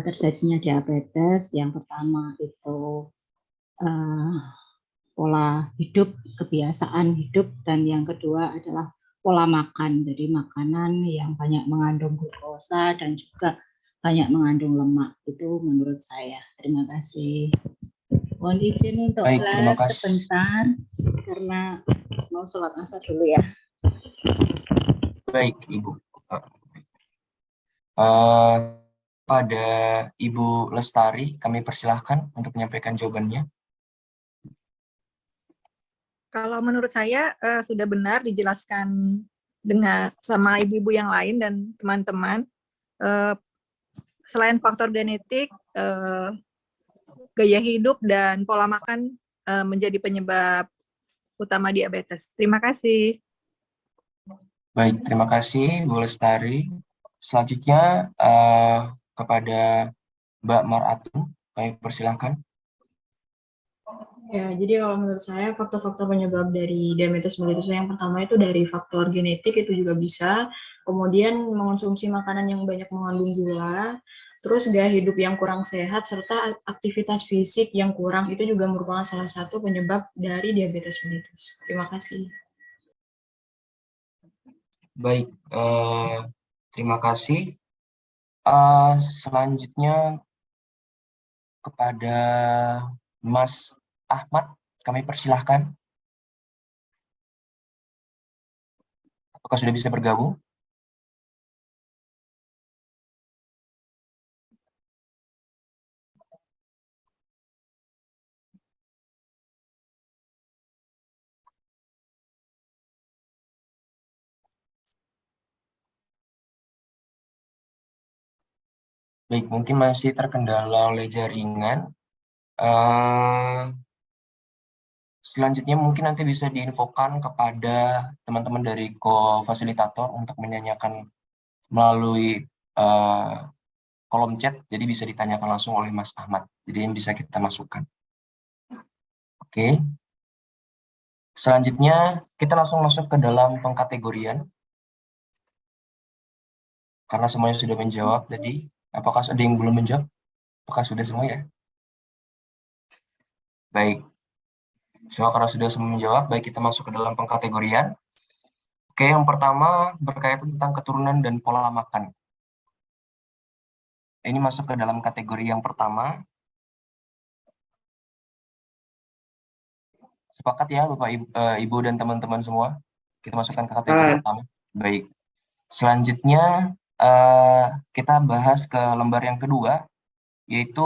terjadinya diabetes. Yang pertama itu pola hidup, kebiasaan hidup, dan yang kedua adalah pola makan. Jadi makanan yang banyak mengandung glukosa dan juga banyak mengandung lemak. Itu menurut saya. Terima kasih. Mohon izin untuk Baik, terima live kasih. sebentar karena mau sholat asar dulu ya. Baik, Ibu. Pada Ibu Lestari, kami persilahkan untuk menyampaikan jawabannya. Kalau menurut saya sudah benar dijelaskan dengan sama ibu-ibu yang lain dan teman-teman. Selain faktor genetik, gaya hidup dan pola makan menjadi penyebab utama diabetes. Terima kasih. Baik, terima kasih Bu Lestari. Selanjutnya kepada Mbak Maratun, kami persilahkan. Ya, jadi kalau menurut saya faktor-faktor penyebab dari diabetes mellitus yang pertama itu dari faktor genetik itu juga bisa, kemudian mengonsumsi makanan yang banyak mengandung gula, terus gaya hidup yang kurang sehat, serta aktivitas fisik yang kurang itu juga merupakan salah satu penyebab dari diabetes mellitus. Terima kasih. Baik, terima kasih. Selanjutnya kepada Mas Ahmad, kami persilahkan. Apakah sudah bisa bergabung? Baik, mungkin masih terkendala oleh jaringan. Selanjutnya mungkin nanti bisa diinfokan kepada teman-teman dari co-fasilitator untuk menanyakan melalui kolom chat, jadi bisa ditanyakan langsung oleh Mas Ahmad. Jadi yang bisa kita masukkan. Oke. Selanjutnya kita langsung masuk ke dalam pengkategorian. Karena semuanya sudah menjawab tadi. Apakah ada yang belum menjawab? Apakah sudah semua ya? Baik. Semua karena sudah semua menjawab, baik kita masuk ke dalam pengkategorian. Oke, yang pertama berkaitan tentang keturunan dan pola makan. Ini masuk ke dalam kategori yang pertama. Sepakat ya Bapak Ibu dan teman-teman semua? Kita masukkan ke kategori pertama. Baik. Selanjutnya kita bahas ke lembar yang kedua, yaitu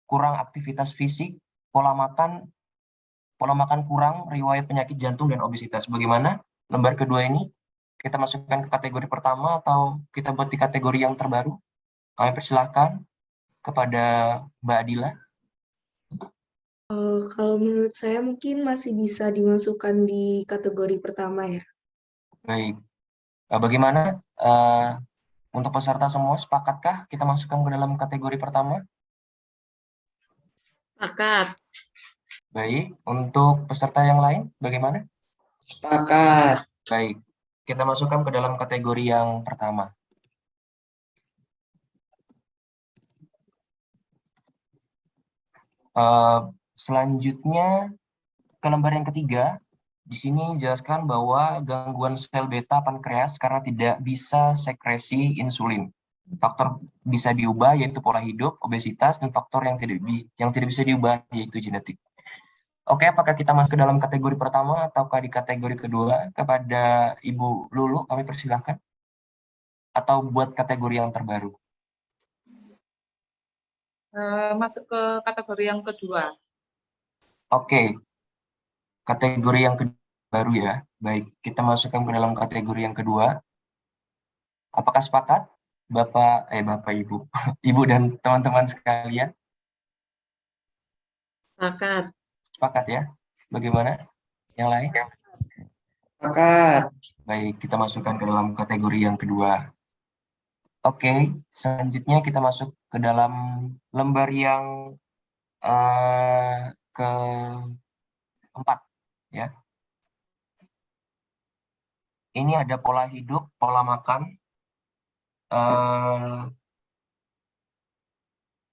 kurang aktivitas fisik, pola makan kurang, riwayat penyakit jantung dan obesitas. Bagaimana lembar kedua ini? Kita masukkan ke kategori pertama atau kita buat di kategori yang terbaru? Kami persilahkan kepada Mbak Adila. Kalau menurut saya mungkin masih bisa dimasukkan di kategori pertama ya. Baik. Bagaimana untuk peserta semua, sepakatkah kita masukkan ke dalam kategori pertama? Sepakat. Baik. Untuk peserta yang lain, bagaimana? Sepakat. Baik. Kita masukkan ke dalam kategori yang pertama. Selanjutnya ke lembar yang ketiga, di sini jelaskan bahwa gangguan sel beta pankreas karena tidak bisa sekresi insulin. Faktor bisa diubah yaitu pola hidup, obesitas, dan faktor yang tidak bisa diubah yaitu genetik. Oke, apakah kita masuk ke dalam kategori pertama ataukah di kategori kedua? Kepada Ibu Lulu, kami persilahkan. Atau buat kategori yang terbaru? Masuk ke kategori yang kedua. Oke, kategori yang kedua baru ya. Baik, kita masukkan ke dalam kategori yang kedua. Apakah sepakat, Bapak Ibu, Ibu dan teman-teman sekalian? Sepakat. Sepakat ya. Bagaimana? Yang lain? Sepakat. Baik, kita masukkan ke dalam kategori yang kedua. Oke, selanjutnya kita masuk ke dalam lembar yang keempat ya. Ini ada pola hidup, pola makan,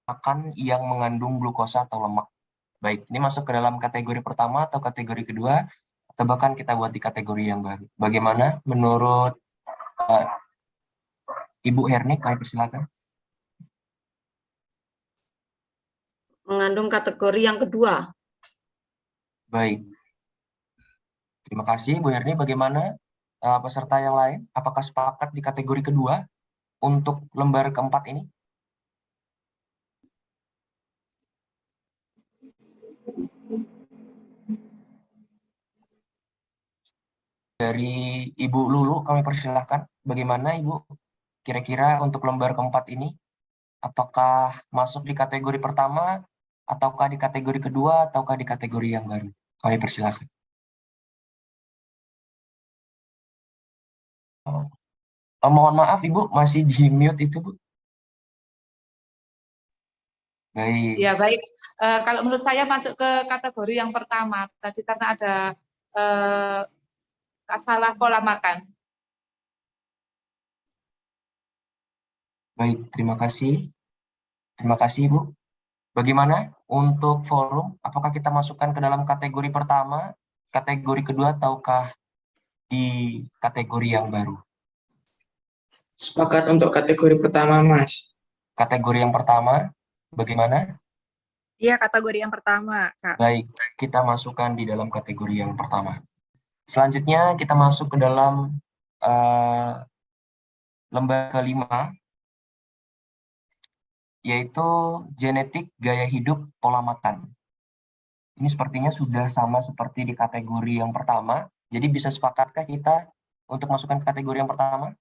makan yang mengandung glukosa atau lemak. Baik, ini masuk ke dalam kategori pertama atau kategori kedua, atau bahkan kita buat di kategori yang baru. Bagaimana menurut Ibu Herni, kami persilakan. Mengandung kategori yang kedua. Baik. Terima kasih, Bu Herni. Bagaimana peserta yang lain? Apakah sepakat di kategori kedua untuk lembar keempat ini? Dari Ibu Lulu, kami persilahkan. Bagaimana Ibu? Kira-kira untuk lembar keempat ini, apakah masuk di kategori pertama, ataukah di kategori kedua, ataukah di kategori yang baru? Kami persilahkan. Mohon maaf Ibu, masih di mute itu Bu. Baik. Ya baik, kalau menurut saya masuk ke kategori yang pertama tadi karena ada salah pola makan. Baik, terima kasih. Terima kasih Ibu. Bagaimana untuk forum? Apakah kita masukkan ke dalam kategori pertama, kategori kedua, ataukah di kategori yang baru? Sepakat untuk kategori pertama, Mas. Kategori yang pertama, bagaimana? Iya, kategori yang pertama, Kak. Baik, kita masukkan di dalam kategori yang pertama. Selanjutnya kita masuk ke dalam lembar kelima, yaitu genetik gaya hidup pola makan. Ini sepertinya sudah sama seperti di kategori yang pertama. Jadi bisa sepakatkah kita untuk masukkan ke kategori yang pertama?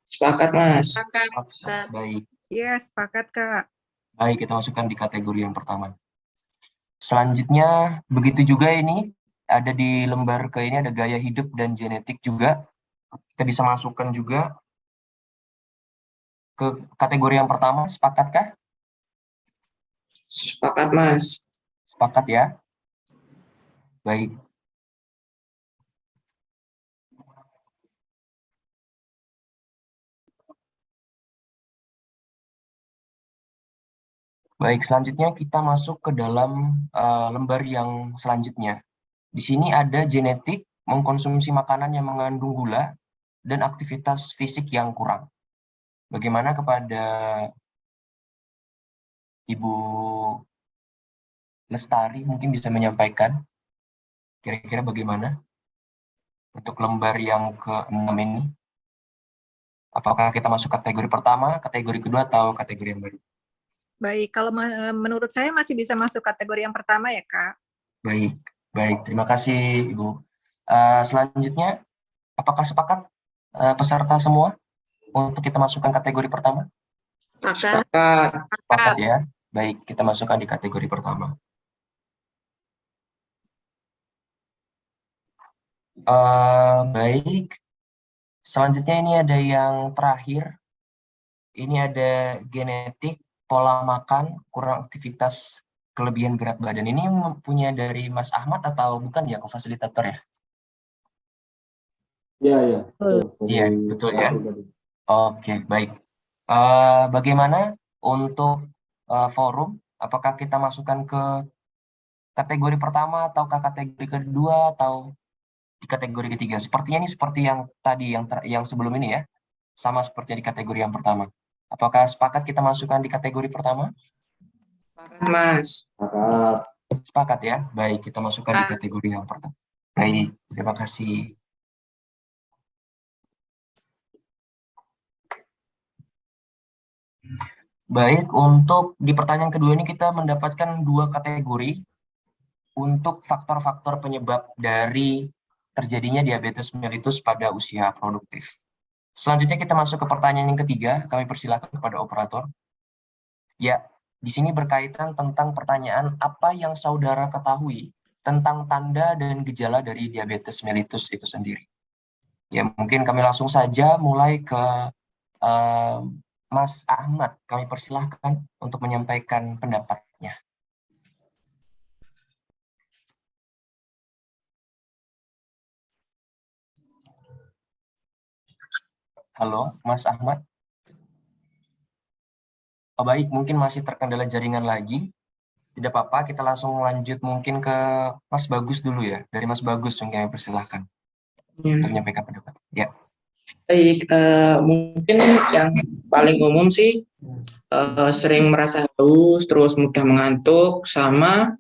Sepakat, Mas. Sepakat. Baik. Iya, sepakat, Kak. Baik, kita masukkan di kategori yang pertama. Selanjutnya, begitu juga ini, ada di lembar ke ini ada gaya hidup dan genetik juga. Kita bisa masukkan juga ke kategori yang pertama, sepakatkah? Sepakat, Mas. Sepakat ya? Baik. Baik, selanjutnya kita masuk ke dalam lembar yang selanjutnya. Di sini ada genetik, mengkonsumsi makanan yang mengandung gula, dan aktivitas fisik yang kurang. Bagaimana kepada Ibu Lestari mungkin bisa menyampaikan kira-kira bagaimana untuk lembar yang ke-6 ini? Apakah kita masuk kategori pertama, kategori kedua, atau kategori yang baru? Baik, kalau menurut saya masih bisa masuk kategori yang pertama ya, Kak. Baik, baik. Terima kasih, Ibu. Selanjutnya, apakah sepakat peserta semua untuk kita masukkan kategori pertama? Sepakat. Sepakat ya. Baik, kita masukkan di kategori pertama. Baik. Selanjutnya ini ada yang terakhir. Ini ada genetik, pola makan, kurang aktivitas, kelebihan berat badan. Ini punya dari Mas Ahmad atau bukan ya, fasilitator ya? Iya, iya. Iya, betul ya. Oke, baik. Bagaimana untuk forum? Apakah kita masukkan ke kategori pertama, ataukah kategori kedua, atau di kategori ketiga? Sepertinya ini seperti yang tadi, yang sebelum ini ya. Sama seperti di kategori yang pertama. Apakah sepakat kita masukkan di kategori pertama? Sepakat, Mas. Sepakat. Sepakat ya. Baik, kita masukkan di kategori yang pertama. Baik, terima kasih. Baik, untuk di pertanyaan kedua ini kita mendapatkan 2 kategori untuk faktor-faktor penyebab dari terjadinya diabetes mellitus pada usia produktif. Selanjutnya kita masuk ke pertanyaan yang ketiga, kami persilakan kepada operator. Ya, di sini berkaitan tentang pertanyaan apa yang saudara ketahui tentang tanda dan gejala dari diabetes mellitus itu sendiri. Ya, mungkin kami langsung saja mulai ke Mas Ahmad, kami persilahkan untuk menyampaikan pendapatnya. Halo, Mas Ahmad. Oh, baik, mungkin masih terkendala jaringan lagi. tidak apa-apa, kita langsung lanjut mungkin ke Mas Bagus dulu ya. Dari Mas Bagus mungkin persilahkan untuk menyampaikan pendapat. Ya. Baik, mungkin yang paling umum sih sering merasa haus, terus mudah mengantuk, sama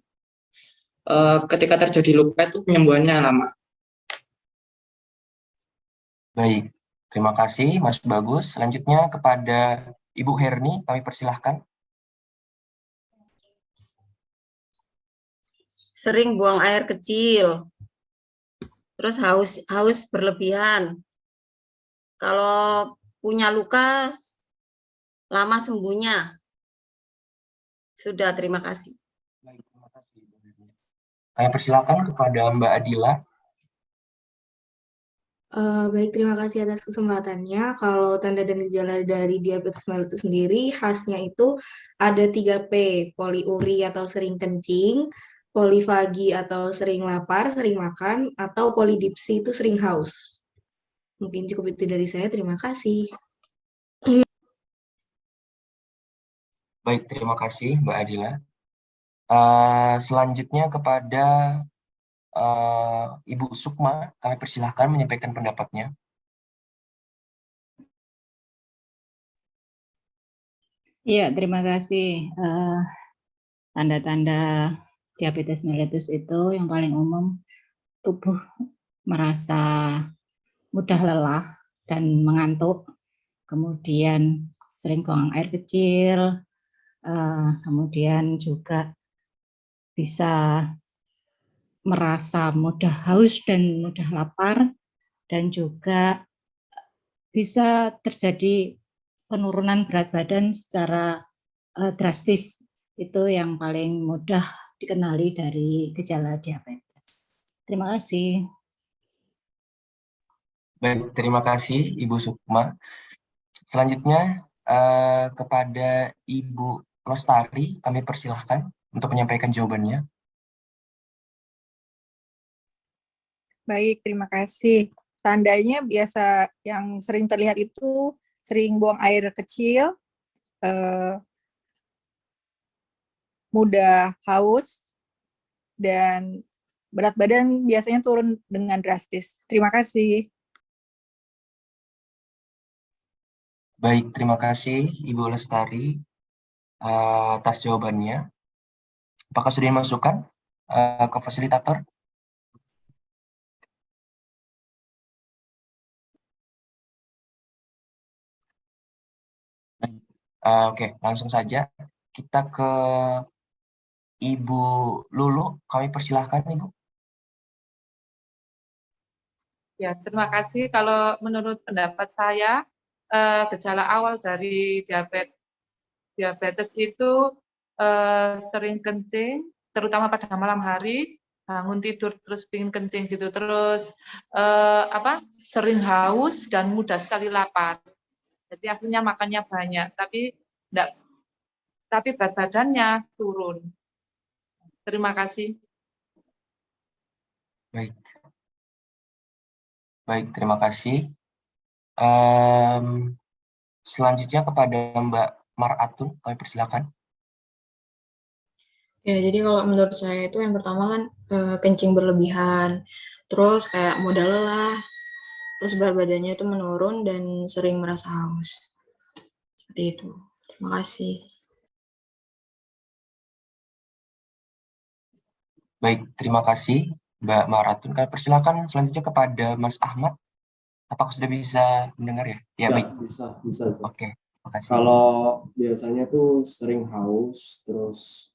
ketika terjadi luka itu penyembuhannya lama. Baik, terima kasih Mas Bagus. Selanjutnya kepada Ibu Herni, kami persilahkan. Sering buang air kecil, terus haus berlebihan. Kalau punya luka, lama sembuhnya. Sudah, terima kasih. Baik, terima kasih. Kami persilahkan kepada Mbak Adila. Baik, terima kasih atas kesempatannya. Kalau tanda dan gejala dari diabetes mellitus sendiri, khasnya itu ada 3P, poliuri atau sering kencing, polifagi atau sering lapar, sering makan, atau polidipsi itu sering haus. Mungkin cukup itu dari saya, terima kasih. Baik, terima kasih Mbak Adila. Selanjutnya kepada Ibu Sukma, kami persilahkan menyampaikan pendapatnya. Iya, terima kasih. Tanda-tanda diabetes mellitus itu yang paling umum, tubuh merasa mudah lelah dan mengantuk, kemudian sering buang air kecil, kemudian juga bisa merasa mudah haus dan mudah lapar, dan juga bisa terjadi penurunan berat badan secara drastis. Itu yang paling mudah dikenali dari gejala diabetes. Terima kasih. Baik, terima kasih Ibu Sukma. Selanjutnya kepada Ibu Lestari, kami persilahkan untuk menyampaikan jawabannya. Baik, terima kasih. Tandanya biasa yang sering terlihat itu sering buang air kecil, mudah haus, dan berat badan biasanya turun dengan drastis. Terima kasih. Baik, terima kasih Ibu Lestari atas jawabannya. Apakah sudah dimasukkan ke fasilitator? Oke, langsung saja kita ke Ibu Lulu. Kami persilahkan Ibu. Ya, terima kasih. Kalau menurut pendapat saya, gejala awal dari diabetes itu sering kencing, terutama pada malam hari, bangun tidur terus ingin kencing gitu, terus sering haus dan mudah sekali lapar. Jadi akhirnya makannya banyak, tapi berat badannya turun. Terima kasih. Baik, terima kasih. Selanjutnya kepada Mbak Maratun, kami persilakan. Ya, jadi kalau menurut saya itu yang pertama kan kencing berlebihan, terus kayak mudah lelah, terus berat badannya itu menurun dan sering merasa haus. Seperti itu. Terima kasih. Baik, terima kasih Mbak Maratun. Kami persilakan selanjutnya kepada Mas Ahmad. Apakah sudah bisa mendengar ya? Ya, baik. Bisa. Oke, terima kasih. Kalau biasanya tuh sering haus, terus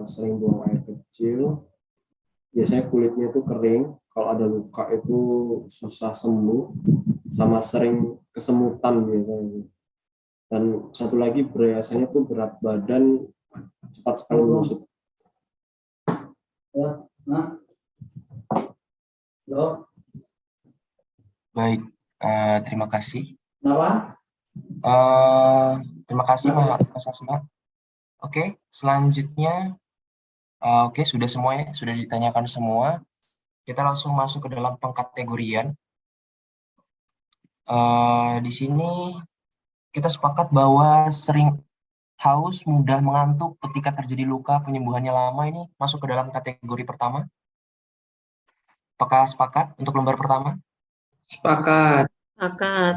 sering buang air kecil, biasanya kulitnya itu kering. Kalau ada luka itu susah sembuh, sama sering kesemutan biasanya. Dan satu lagi biasanya tuh berat badan cepat sekali menusuk. Baik, terima kasih. Kenapa? Terima kasih Mas Asma. Oke, selanjutnya, oke, sudah semuanya, sudah ditanyakan semua. Kita langsung masuk ke dalam pengkategorian. Di sini kita sepakat bahwa haus, mudah mengantuk ketika terjadi luka, penyembuhannya lama, ini masuk ke dalam kategori pertama. Apakah sepakat untuk lembar pertama? Sepakat. Sepakat.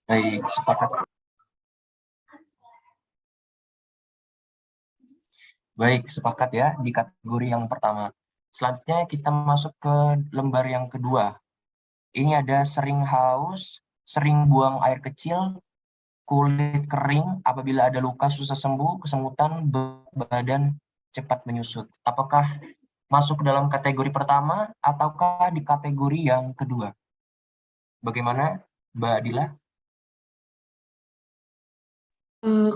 Baik, sepakat. Baik, sepakat ya di kategori yang pertama. Selanjutnya kita masuk ke lembar yang kedua. Ini ada sering haus, sering buang air kecil, kulit kering, apabila ada luka susah sembuh, kesemutan, badan cepat menyusut. Apakah masuk ke dalam kategori pertama ataukah di kategori yang kedua? Bagaimana, Mbak Adila?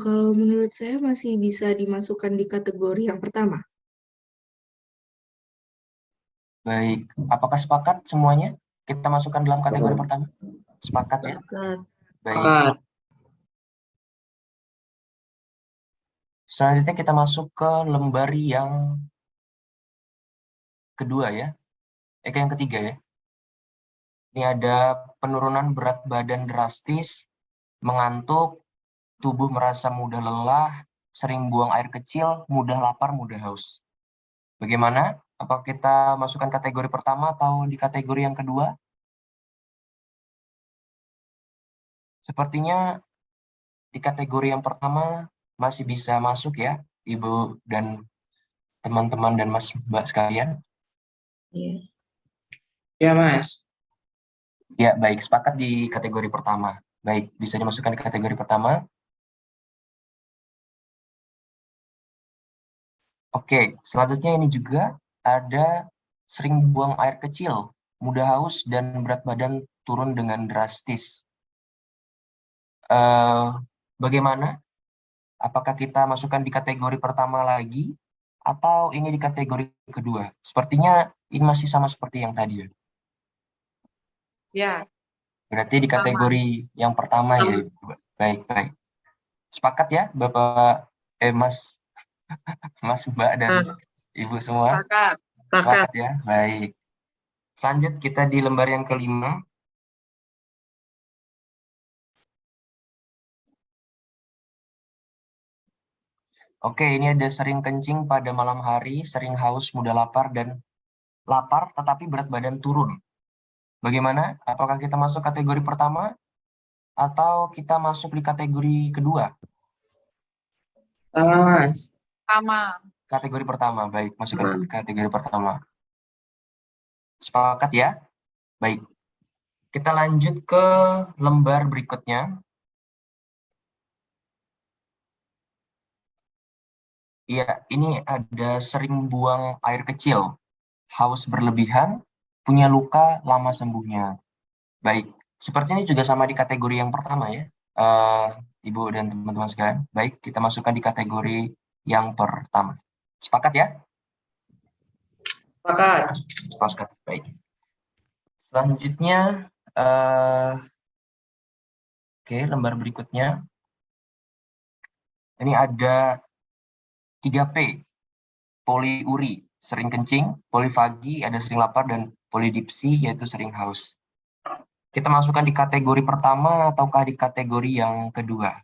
Kalau menurut saya masih bisa dimasukkan di kategori yang pertama. Baik, apakah sepakat semuanya? Kita masukkan dalam kategori pertama? Sepakat ya? Sepakat. Baik. Sepakat. Selanjutnya kita masuk ke lembar yang kedua ya. Yang ketiga ya. Ini ada penurunan berat badan drastis, mengantuk, tubuh merasa mudah lelah, sering buang air kecil, mudah lapar, mudah haus. Bagaimana? Apakah kita masukkan kategori pertama atau di kategori yang kedua? Sepertinya di kategori yang pertama masih bisa masuk ya, Ibu dan teman-teman dan Mas Mbak sekalian. Iya. Ya, Mas. Ya, baik. Sepakat di kategori pertama. Baik, bisa dimasukkan di kategori pertama. Oke, selanjutnya ini juga ada sering buang air kecil, mudah haus, dan berat badan turun dengan drastis. Bagaimana? Apakah kita masukkan di kategori pertama lagi, atau ini di kategori kedua? Sepertinya ini masih sama seperti yang tadi ya. Ya, Berarti di kategori yang pertama ya. Baik, baik. Sepakat ya, Bapak, Mas, Mbak, dan Ibu semua? sepakat. Sepakat ya, baik. Selanjut kita di lembar yang kelima. Oke, ini ada sering kencing pada malam hari, sering haus, mudah lapar, dan lapar tetapi berat badan turun. Bagaimana? Apakah kita masuk kategori pertama atau kita masuk di kategori kedua? Sama, Mas. Sama. Kategori pertama, baik. Masukkan ke kategori pertama. Sepakat ya? Baik. Kita lanjut ke lembar berikutnya. Iya, ini ada sering buang air kecil, haus berlebihan, punya luka, lama sembuhnya. Baik, seperti ini juga sama di kategori yang pertama ya, Ibu dan teman-teman sekalian. Baik, kita masukkan di kategori yang pertama. Sepakat ya? Sepakat. Sepakat, baik. Selanjutnya, oke, lembar berikutnya. Ini ada 3P, poliuri, sering kencing, polifagi, ada sering lapar, dan polidipsi, yaitu sering haus. Kita masukkan di kategori pertama ataukah di kategori yang kedua?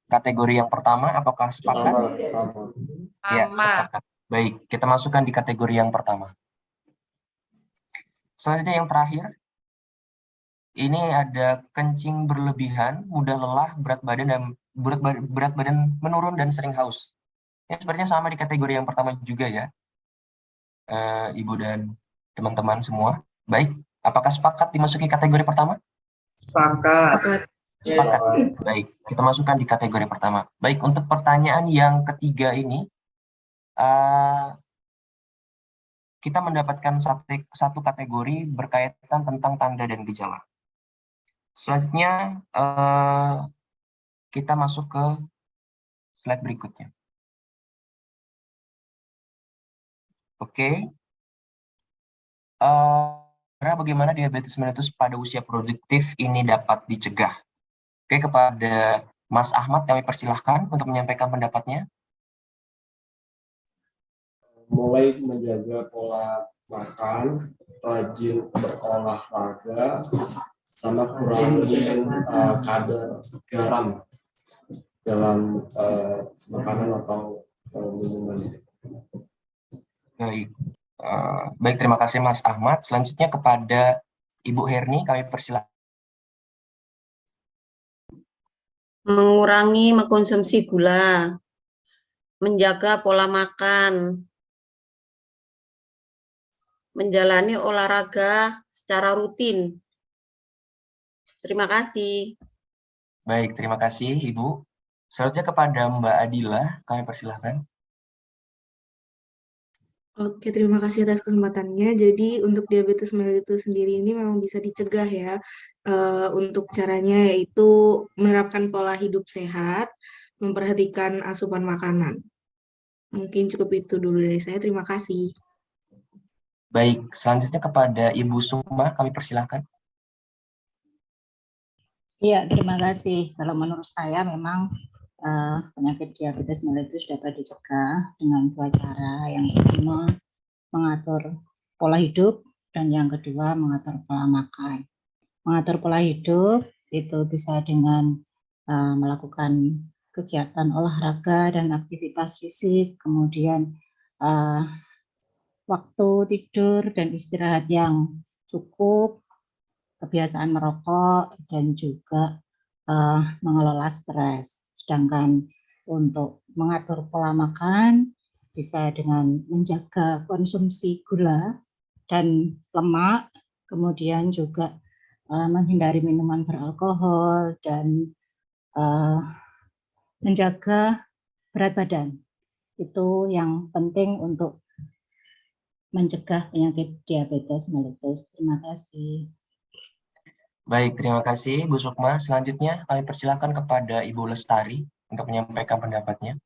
Kategori yang pertama, apakah sepakat? Ya, sepakat. Baik, kita masukkan di kategori yang pertama. Selanjutnya yang terakhir, ini ada kencing berlebihan, mudah lelah, berat badan menurun dan sering haus. Ya, sebenarnya sama di kategori yang pertama juga ya, Ibu dan teman-teman semua. Baik, apakah sepakat dimasuki kategori pertama? Sepakat. Sepakat. Baik, kita masukkan di kategori pertama. Baik, untuk pertanyaan yang ketiga ini, kita mendapatkan satu kategori berkaitan tentang tanda dan gejala. Selanjutnya, kita masuk ke slide berikutnya. Oke. Bagaimana diabetes mellitus pada usia produktif ini dapat dicegah? Oke, kepada Mas Ahmad kami persilahkan untuk menyampaikan pendapatnya. Mulai menjaga pola makan, rajin berolahraga, sama kurangi kadar garam dalam makanan atau minuman. Baik. Baik, terima kasih Mas Ahmad. Selanjutnya kepada Ibu Herni, kami persilakan. Mengurangi mengkonsumsi gula, menjaga pola makan, menjalani olahraga secara rutin. Terima kasih. Baik, terima kasih Ibu. Selanjutnya kepada Mbak Adila, kami persilahkan. Oke, terima kasih atas kesempatannya. Jadi untuk diabetes mellitus sendiri ini memang bisa dicegah ya. Untuk caranya yaitu menerapkan pola hidup sehat, memperhatikan asupan makanan. Mungkin cukup itu dulu dari saya. Terima kasih. Baik, selanjutnya kepada Ibu Sukma, kami persilahkan. Iya, terima kasih. Kalau menurut saya memang penyakit diabetes mellitus dapat dicegah dengan dua cara. Yang pertama, mengatur pola hidup, dan yang kedua, mengatur pola makan. Mengatur pola hidup itu bisa dengan melakukan kegiatan olahraga dan aktivitas fisik, kemudian waktu tidur dan istirahat yang cukup, kebiasaan merokok, dan juga mengelola stres. Sedangkan untuk mengatur pola makan bisa dengan menjaga konsumsi gula dan lemak, kemudian juga menghindari minuman beralkohol, dan menjaga berat badan. Itu yang penting untuk mencegah penyakit diabetes mellitus. Terima kasih. Baik, terima kasih Bu Sukma. Selanjutnya kami persilakan kepada Ibu Lestari untuk menyampaikan pendapatnya.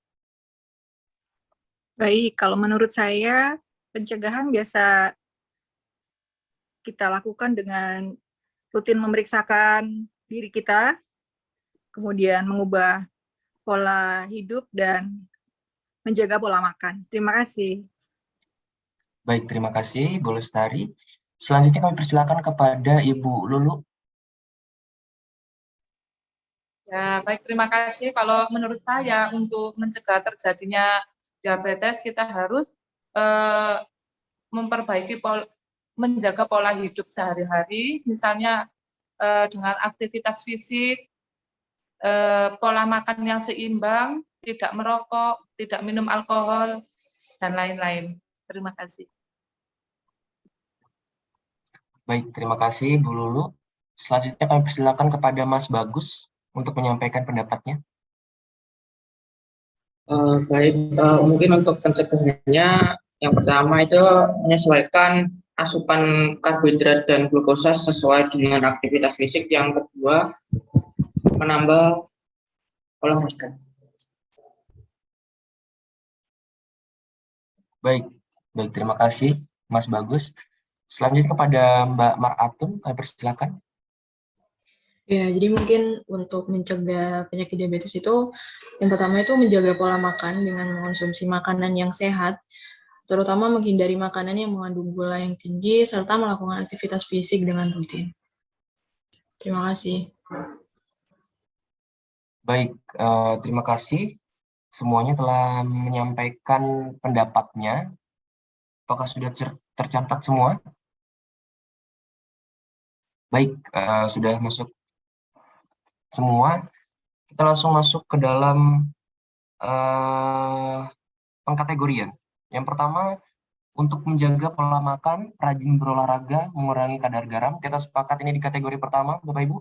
Baik, kalau menurut saya pencegahan biasa kita lakukan dengan rutin memeriksakan diri kita, kemudian mengubah pola hidup dan menjaga pola makan. Terima kasih. Baik, terima kasih Bu Lestari. Selanjutnya kami persilakan kepada Ibu Lulu. Ya, baik, terima kasih. Kalau menurut saya untuk mencegah terjadinya diabetes kita harus memperbaiki menjaga pola hidup sehari-hari, misalnya dengan aktivitas fisik, pola makan yang seimbang, tidak merokok, tidak minum alkohol, dan lain-lain. Terima kasih. Baik, terima kasih Bu Lulu. Selanjutnya kami persilakan kepada Mas Bagus untuk menyampaikan pendapatnya. Baik, mungkin untuk pencegahannya, yang pertama itu menyesuaikan asupan karbohidrat dan glukosa sesuai dengan aktivitas fisik. Yang kedua, menambah olahraga. Baik, terima kasih Mas Bagus. Selanjutnya kepada Mbak Maratun, kami persilakan. Ya, jadi mungkin untuk mencegah penyakit diabetes itu, yang pertama itu menjaga pola makan dengan mengonsumsi makanan yang sehat, terutama menghindari makanan yang mengandung gula yang tinggi, serta melakukan aktivitas fisik dengan rutin. Terima kasih. Baik, terima kasih. Semuanya telah menyampaikan pendapatnya. Apakah sudah tercatat semua? Baik, sudah masuk semua. Kita langsung masuk ke dalam pengkategorian. Yang pertama, untuk menjaga pola makan, rajin berolahraga, mengurangi kadar garam. Kita sepakat ini di kategori pertama, Bapak Ibu?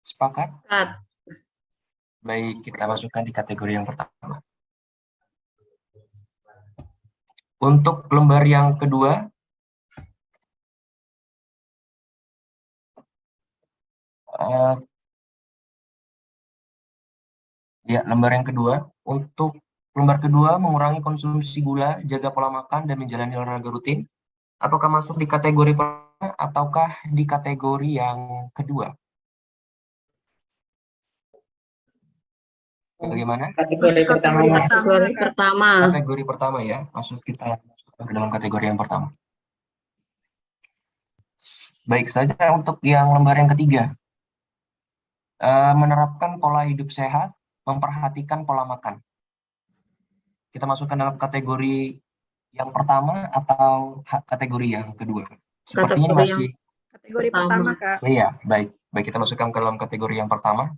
Sepakat? Baik, kita masukkan di kategori yang pertama. Untuk lembar yang kedua, ya, lembar yang kedua. Untuk lembar kedua, mengurangi konsumsi gula, jaga pola makan, dan menjalani olahraga rutin. Apakah masuk di kategori pertama ataukah di kategori yang kedua? Bagaimana? Kategori pertama. Kategori pertama. Kategori pertama ya, kita masuk ke dalam kategori yang pertama. Baik saja untuk yang lembar yang ketiga. Menerapkan pola hidup sehat, memperhatikan pola makan. Kita masukkan dalam kategori yang pertama atau kategori yang kedua? Sepertinya Kategori yang masih. Kategori pertama, Kak. Iya, baik. Baik, kita masukkan ke dalam kategori yang pertama.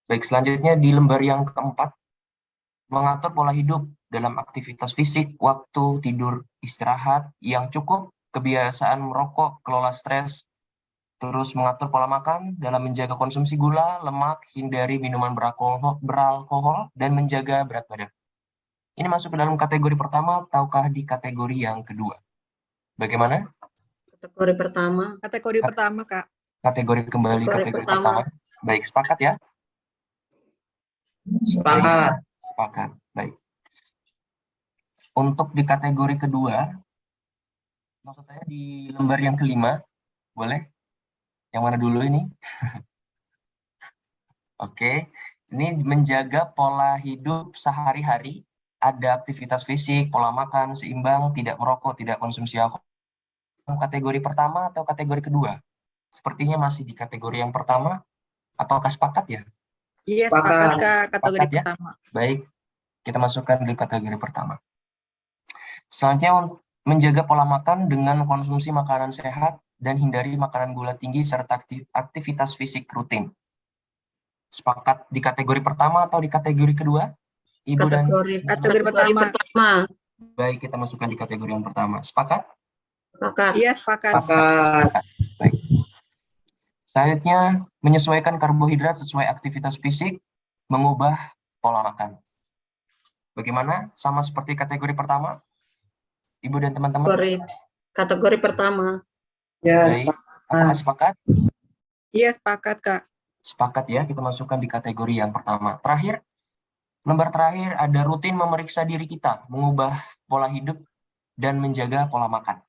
Baik, selanjutnya di lembar yang keempat, mengatur pola hidup dalam aktivitas fisik, waktu tidur, istirahat yang cukup, kebiasaan merokok, kelola stres, terus mengatur pola makan dalam menjaga konsumsi gula, lemak, hindari minuman beralkohol, dan menjaga berat badan. Ini masuk ke dalam kategori pertama ataukah di kategori yang kedua? Bagaimana? kategori pertama. Kategori pertama, Kak. Kategori kembali Kategori kategori pertama. pertama. Baik, sepakat ya? Sepakat. Sepakat. Baik. Untuk di kategori kedua, maksud saya di lembar yang kelima, boleh? Yang mana dulu ini? Oke, ini menjaga pola hidup sehari-hari, ada aktivitas fisik, pola makan seimbang, tidak merokok, tidak konsumsi alkohol. Kategori pertama atau kategori kedua? Sepertinya masih di kategori yang pertama. Apakah sepakat ya? Iya, Sepakat. sepakat, Kak. Kategori Sepakat ya? pertama. Baik, kita masukkan di kategori pertama. Selanjutnya, menjaga pola makan dengan konsumsi makanan sehat dan hindari makanan gula tinggi serta aktivitas fisik rutin. Sepakat di kategori pertama atau di kategori kedua? Ibu dan Kategori pertama. Baik, kita masukkan di kategori yang pertama. Sepakat? Sepakat. Iya, sepakat. Sepakat. Baik. Selanjutnya, menyesuaikan karbohidrat sesuai aktivitas fisik, mengubah pola makan. Bagaimana? Sama seperti kategori pertama? Ibu dan teman-teman? Kategori pertama. Ya, baik. Apakah sepakat? Iya, sepakat, Kak. Sepakat ya, kita masukkan di kategori yang pertama. Terakhir, lembar terakhir ada rutin memeriksa diri kita, mengubah pola hidup, dan menjaga pola makan.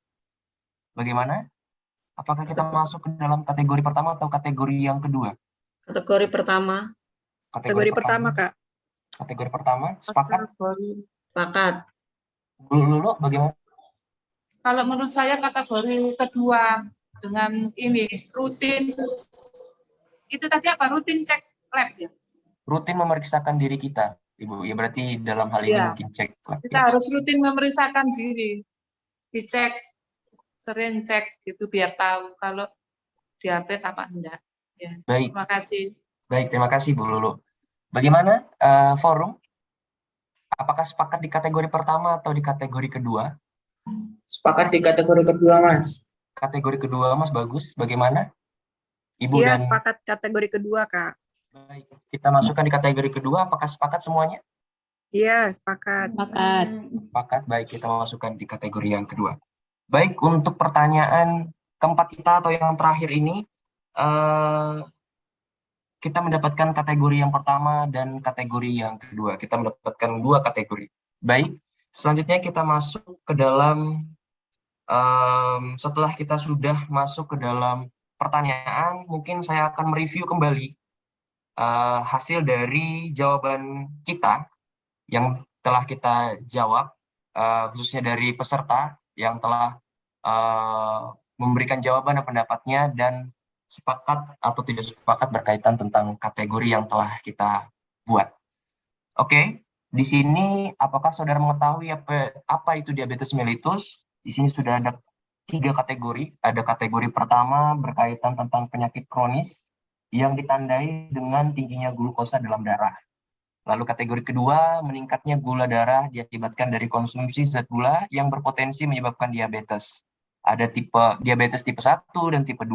Bagaimana? Apakah kita masuk ke dalam kategori pertama atau kategori yang kedua? Kategori pertama. Kategori pertama, Kak. Kategori pertama, sepakat? Sepakat. Lulu, bagaimana? Kalau menurut saya kategori kedua dengan ini rutin itu tadi apa? Rutin cek lab ya? Rutin memeriksakan diri kita, Ibu. Ya berarti dalam hal ini mungkin cek lab. Kita harus rutin memeriksakan diri, dicek, sering cek gitu biar tahu kalau diabetes apa enggak. Ya. Baik. Terima kasih. Baik, terima kasih Bu Lulu. Bagaimana forum? Apakah sepakat di kategori pertama atau di kategori kedua? Sepakat di kategori kedua, Mas. Kategori kedua, Mas, bagus. Bagaimana? Ibu Iya, dan... sepakat kategori kedua, Kak. Baik, kita masukkan di kategori kedua. Apakah sepakat semuanya? Iya, sepakat. Sepakat. Sepakat, baik. Kita masukkan di kategori yang kedua. Baik, untuk pertanyaan keempat kita atau yang terakhir ini, kita mendapatkan kategori yang pertama dan kategori yang kedua. Kita mendapatkan dua kategori. Baik, selanjutnya kita masuk ke dalam, setelah kita sudah masuk ke dalam pertanyaan, mungkin saya akan mereview kembali hasil dari jawaban kita yang telah kita jawab, khususnya dari peserta yang telah memberikan jawaban dan pendapatnya dan sepakat atau tidak sepakat berkaitan tentang kategori yang telah kita buat. Oke, di sini apakah saudara mengetahui apa itu diabetes mellitus? Di sini sudah ada 3 kategori. Ada kategori pertama berkaitan tentang penyakit kronis yang ditandai dengan tingginya glukosa dalam darah. Lalu kategori kedua, meningkatnya gula darah diakibatkan dari konsumsi zat gula yang berpotensi menyebabkan diabetes. Ada diabetes tipe 1 dan tipe 2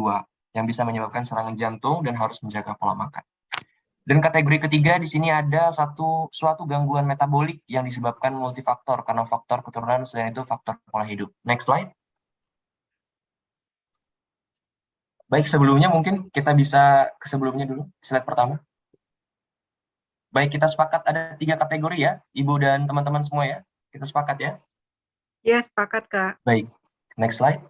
yang bisa menyebabkan serangan jantung dan harus menjaga pola makan. Dan kategori ketiga di sini ada suatu gangguan metabolik yang disebabkan multifaktor karena faktor keturunan, selain itu faktor pola hidup. Next slide. Baik, sebelumnya mungkin kita bisa ke sebelumnya dulu, slide pertama. Baik, kita sepakat ada 3 kategori ya, Ibu dan teman-teman semua ya. Kita sepakat ya? Iya, sepakat, Kak. Baik, next slide.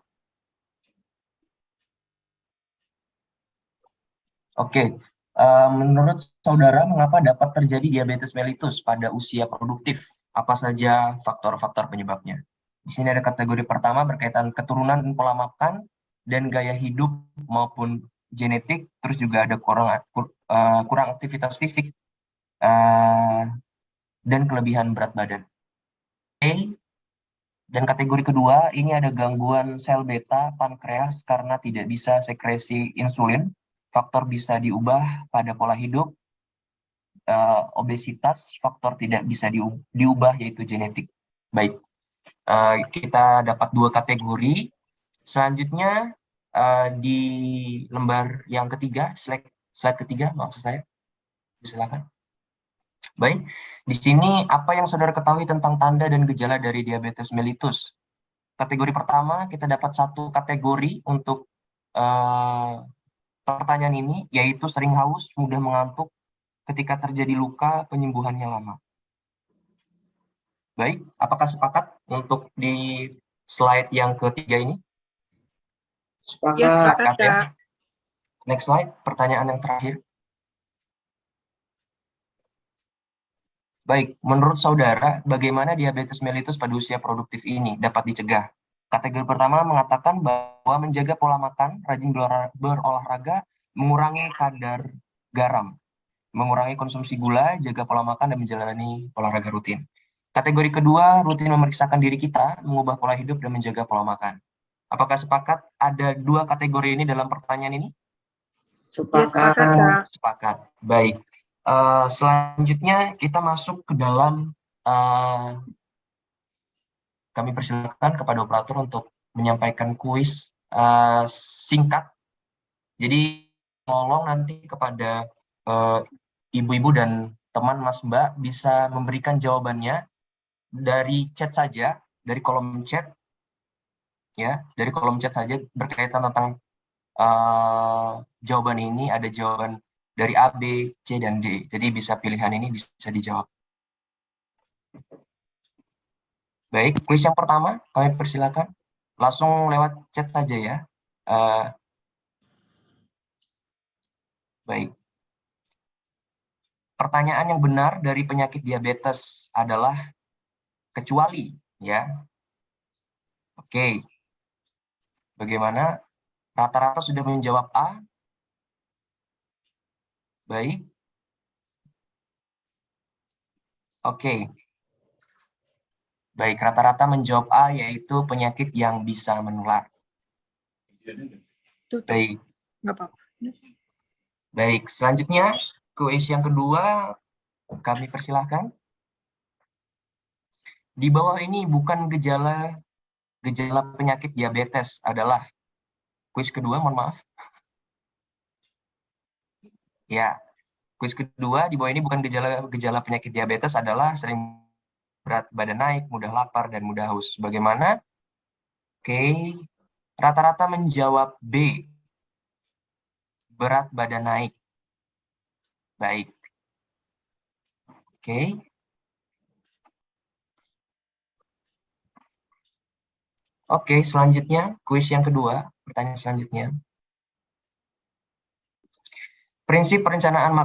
Oke, menurut saudara mengapa dapat terjadi diabetes mellitus pada usia produktif? Apa saja faktor-faktor penyebabnya? Di sini ada kategori pertama berkaitan keturunan dan pola makan dan gaya hidup maupun genetik, terus juga ada kurang aktivitas fisik dan kelebihan berat badan. Oke. Dan kategori kedua, ini ada gangguan sel beta pankreas karena tidak bisa sekresi insulin. Faktor bisa diubah pada pola hidup, obesitas, faktor tidak bisa diubah yaitu genetik. Baik, kita dapat 2 kategori. Selanjutnya di lembar yang ketiga, slide ketiga maksud saya, silakan. Baik, di sini apa yang saudara ketahui tentang tanda dan gejala dari diabetes mellitus? Kategori pertama, kita dapat 1 kategori untuk pertanyaan ini, yaitu sering haus, mudah mengantuk, ketika terjadi luka, penyembuhannya lama. Baik, apakah sepakat untuk di slide yang ketiga ini? Ya, sepakat, Sepakat ya? Kak. Next slide, pertanyaan yang terakhir. Baik, menurut saudara, bagaimana diabetes mellitus pada usia produktif ini dapat dicegah? Kategori pertama mengatakan bahwa menjaga pola makan, rajin berolahraga, mengurangi kadar garam, mengurangi konsumsi gula, jaga pola makan, dan menjalani olahraga rutin. Kategori kedua, rutin memeriksakan diri kita, mengubah pola hidup, dan menjaga pola makan. Apakah sepakat ada 2 kategori ini dalam pertanyaan ini? Ya, sepakat, Kak. Sepakat. Baik. Selanjutnya kita masuk ke dalam, kami persilakan kepada operator untuk menyampaikan kuis singkat. Jadi tolong nanti kepada ibu-ibu dan teman Mas Mbak bisa memberikan jawabannya dari chat saja, dari kolom chat, ya, dari kolom chat saja berkaitan tentang jawaban ini. Ada jawaban dari A, B, C, dan D. Jadi bisa pilihan ini bisa dijawab. Baik, kuis yang pertama kami persilakan. Langsung lewat chat saja ya. Baik. Pertanyaan yang benar dari penyakit diabetes adalah kecuali, ya. Oke. Bagaimana? Rata-rata sudah menjawab A. Baik. Oke. Baik, rata-rata menjawab A, yaitu penyakit yang bisa menular. Baik. Nggak apa-apa. Baik, selanjutnya kuis yang kedua kami persilahkan. Di bawah ini bukan gejala penyakit diabetes adalah kuis kedua, mohon maaf. Ya, kuis kedua di bawah ini bukan gejala penyakit diabetes adalah sering berat badan naik, mudah lapar, dan mudah haus. Bagaimana? Oke, rata-rata menjawab B, berat badan naik. Baik. Oke. Oke, selanjutnya kuis yang kedua, pertanyaan selanjutnya. Prinsip perencanaan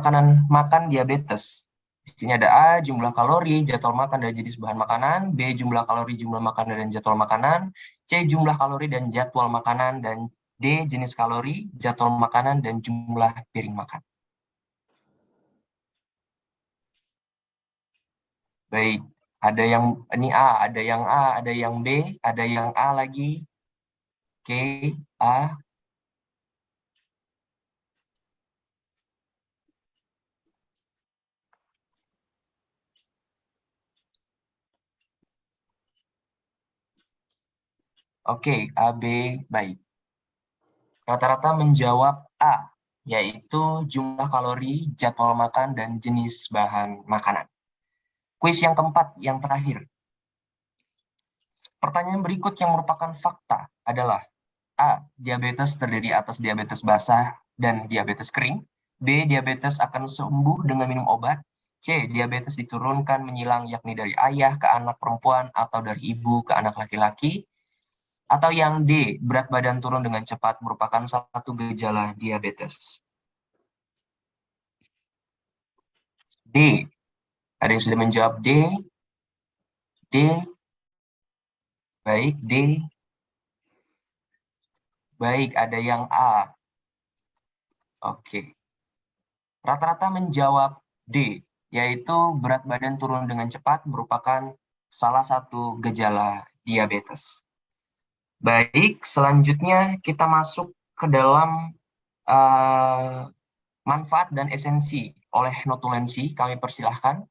makan diabetes. Di sini ada A, jumlah kalori, jadwal makan dan jenis bahan makanan. B, jumlah kalori, jumlah makanan dan jadwal makanan. C, jumlah kalori dan jadwal makanan. Dan D, jenis kalori, jadwal makanan, dan jumlah piring makan. Baik, ada yang ini A, ada yang A, ada yang B, ada yang A lagi. Oke, A. Oke, A, B, baik. Rata-rata menjawab A, yaitu jumlah kalori, jadwal makan, dan jenis bahan makanan. Kuis yang keempat, yang terakhir. Pertanyaan berikut yang merupakan fakta adalah A, diabetes terdiri atas diabetes basah dan diabetes kering. B, diabetes akan sembuh dengan minum obat. C, diabetes diturunkan menyilang yakni dari ayah ke anak perempuan atau dari ibu ke anak laki-laki. Atau yang D, berat badan turun dengan cepat merupakan salah satu gejala diabetes. D, ada yang sudah menjawab D, D, Baik, D. Baik, ada yang A. Oke. Rata-rata menjawab D, yaitu berat badan turun dengan cepat merupakan salah satu gejala diabetes. Baik, selanjutnya kita masuk ke dalam manfaat dan esensi oleh notulensi. Kami persilahkan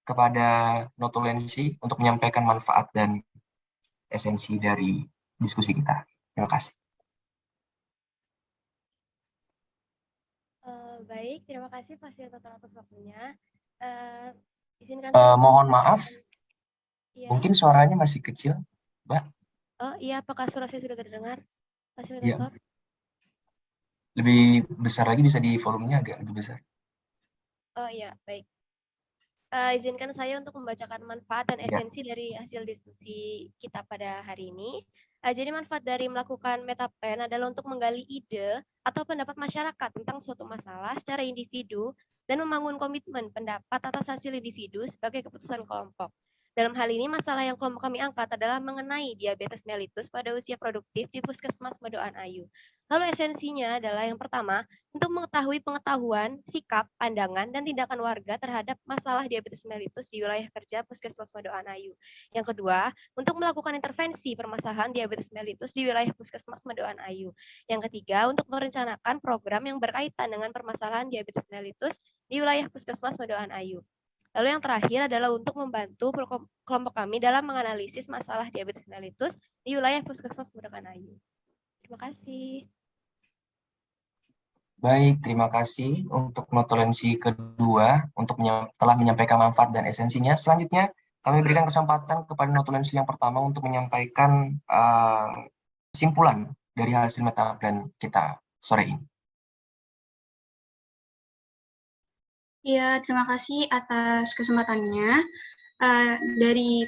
kepada notulensi untuk menyampaikan manfaat dan esensi dari diskusi kita. Terima kasih. Baik, terima kasih fasilitator atas waktunya. Izinkan Mohon maaf, ya. mungkin suaranya masih kecil, Mbak. Oh iya, apakah suara saya sudah terdengar, Ya. fasilitator? Lebih besar lagi, bisa di volumenya agak lebih besar. Oh iya, baik. Izinkan saya untuk membacakan manfaat dan esensi dari hasil diskusi kita pada hari ini. Jadi manfaat dari melakukan metaplan adalah untuk menggali ide atau pendapat masyarakat tentang suatu masalah secara individu dan membangun komitmen pendapat atas hasil individu sebagai keputusan kelompok. Dalam hal ini, masalah yang kelompok kami angkat adalah mengenai diabetes mellitus pada usia produktif di Puskesmas Medoan Ayu. Lalu esensinya adalah yang pertama, untuk mengetahui pengetahuan, sikap, pandangan, dan tindakan warga terhadap masalah diabetes mellitus di wilayah kerja Puskesmas Medoan Ayu. Yang kedua, untuk melakukan intervensi permasalahan diabetes mellitus di wilayah Puskesmas Medoan Ayu. Yang ketiga, untuk merencanakan program yang berkaitan dengan permasalahan diabetes mellitus di wilayah Puskesmas Medoan Ayu. Lalu yang terakhir adalah untuk membantu kelompok kami dalam menganalisis masalah diabetes mellitus di wilayah Puskesmas Medoan Ayu. Terima kasih. Baik, terima kasih untuk notulensi kedua untuk telah menyampaikan manfaat dan esensinya. Selanjutnya, kami berikan kesempatan kepada notulensi yang pertama untuk menyampaikan kesimpulan dari hasil metaplan kita sore ini. Ya, terima kasih atas kesempatannya. Dari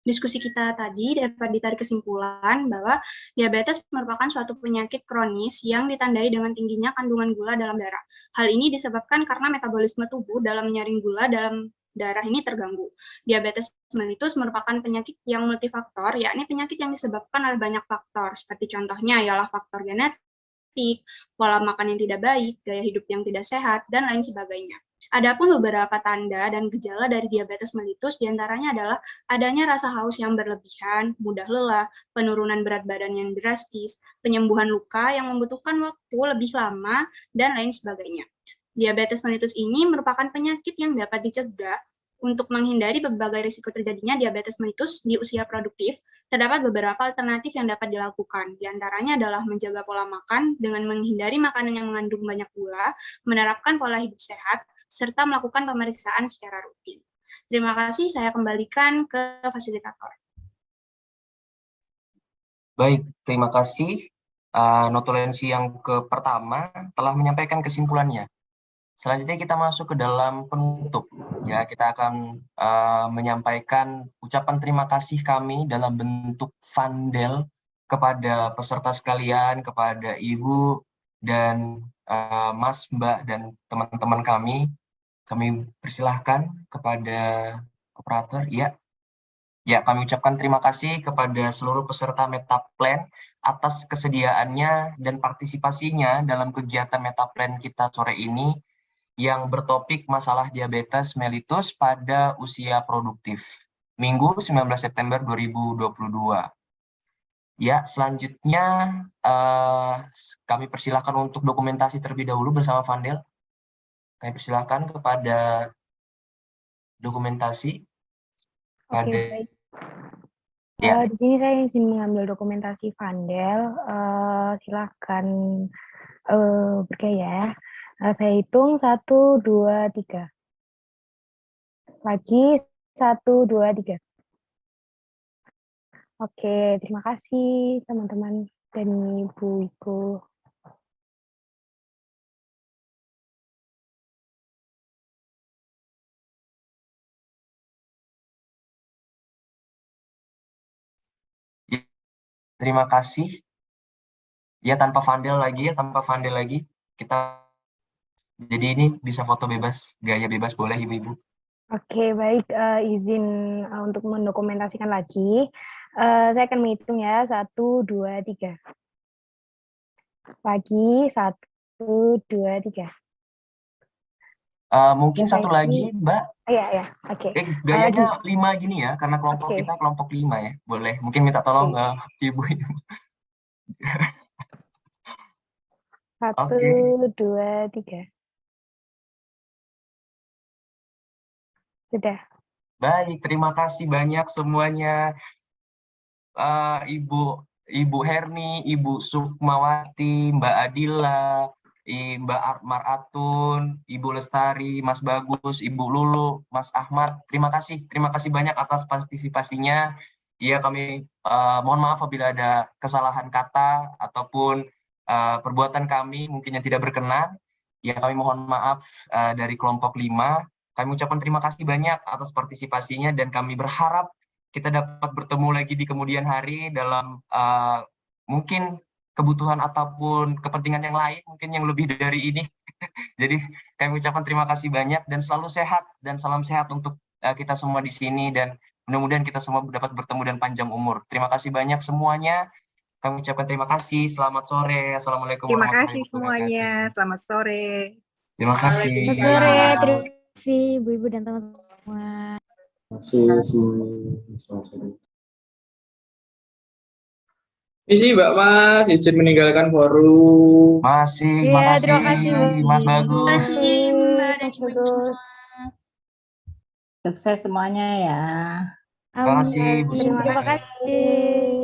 diskusi kita tadi dapat ditarik kesimpulan bahwa diabetes merupakan suatu penyakit kronis yang ditandai dengan tingginya kandungan gula dalam darah. Hal ini disebabkan karena metabolisme tubuh dalam menyaring gula dalam darah ini terganggu. Diabetes mellitus merupakan penyakit yang multifaktor, yakni penyakit yang disebabkan oleh banyak faktor, seperti contohnya ialah faktor genetik, pola makan yang tidak baik, gaya hidup yang tidak sehat, dan lain sebagainya. Adapun beberapa tanda dan gejala dari diabetes mellitus diantaranya adalah adanya rasa haus yang berlebihan, mudah lelah, penurunan berat badan yang drastis, penyembuhan luka yang membutuhkan waktu lebih lama, dan lain sebagainya. Diabetes mellitus ini merupakan penyakit yang dapat dicegah. Untuk menghindari berbagai risiko terjadinya diabetes mellitus di usia produktif, terdapat beberapa alternatif yang dapat dilakukan. Di antaranya adalah menjaga pola makan dengan menghindari makanan yang mengandung banyak gula, menerapkan pola hidup sehat, serta melakukan pemeriksaan secara rutin. Terima kasih, saya kembalikan ke fasilitator. Baik, terima kasih. Notulensi yang pertama telah menyampaikan kesimpulannya. Selanjutnya kita masuk ke dalam penutup. Ya, kita akan menyampaikan ucapan terima kasih kami dalam bentuk fundel kepada peserta sekalian, kepada Ibu dan Mas, Mbak, dan teman-teman kami. Kami persilahkan kepada operator. Ya, kami ucapkan terima kasih kepada seluruh peserta metaplan atas kesediaannya dan partisipasinya dalam kegiatan metaplan kita sore ini yang bertopik masalah diabetes mellitus pada usia produktif. Minggu 19 September 2022. Ya, selanjutnya kami persilahkan untuk dokumentasi terlebih dahulu bersama Vandel. Kami persilahkan kepada dokumentasi. Oke, baik. Ya. Di sini saya izin mengambil dokumentasi Vandel. Silakan bergaya. Saya hitung 1, 2, 3. Lagi 1, 2, 3. Oke, terima kasih teman-teman dan ibu-ibu. Terima kasih. Ya, tanpa Vandel lagi. Kita jadi ini bisa foto bebas, gaya bebas boleh ibu-ibu. Oke, baik. Izin untuk mendokumentasikan lagi. Saya akan menghitung ya. 1, 2, 3. Lagi 1, 2, 3. Mungkin satu lagi, Mbak. Iya, oke. Gayanya 5 gini ya, karena kelompok kita kelompok 5 ya. Boleh, mungkin minta tolong Ibu. 1, Oke. 2, 3. Sudah. Baik, terima kasih banyak semuanya. Ibu Herni, Ibu Sukmawati, Mbak Adila, Mbak Maratun, Ibu Lestari, Mas Bagus, Ibu Lulu, Mas Ahmad. Terima kasih banyak atas partisipasinya. Ya, kami mohon maaf apabila ada kesalahan kata ataupun perbuatan kami mungkin yang tidak berkenan. Ya, kami mohon maaf dari kelompok 5. Kami ucapkan terima kasih banyak atas partisipasinya dan kami berharap kita dapat bertemu lagi di kemudian hari dalam mungkin kebutuhan ataupun kepentingan yang lain, mungkin yang lebih dari ini. Jadi kami ucapkan terima kasih banyak dan selalu sehat dan salam sehat untuk kita semua di sini dan mudah-mudahan kita semua dapat bertemu dan panjang umur. Terima kasih banyak semuanya. Kami ucapkan terima kasih. Selamat sore. Assalamualaikum Terima warahmatullahi kasih wabarakatuh. semuanya. Selamat sore. Terima kasih. Selamat sore. Terima kasih ibu-ibu dan teman-teman. Terima kasih semuanya. Selamat sore. Misi Mbak Mas, izin meninggalkan forum. Makasih, Iya, terima kasih Mas Bagus. Terima kasih Mbak dan Mas Ibu-ibu Bagus. semua. Sukses semuanya ya. Terima kasih, Bu Terima Sukma. kasih.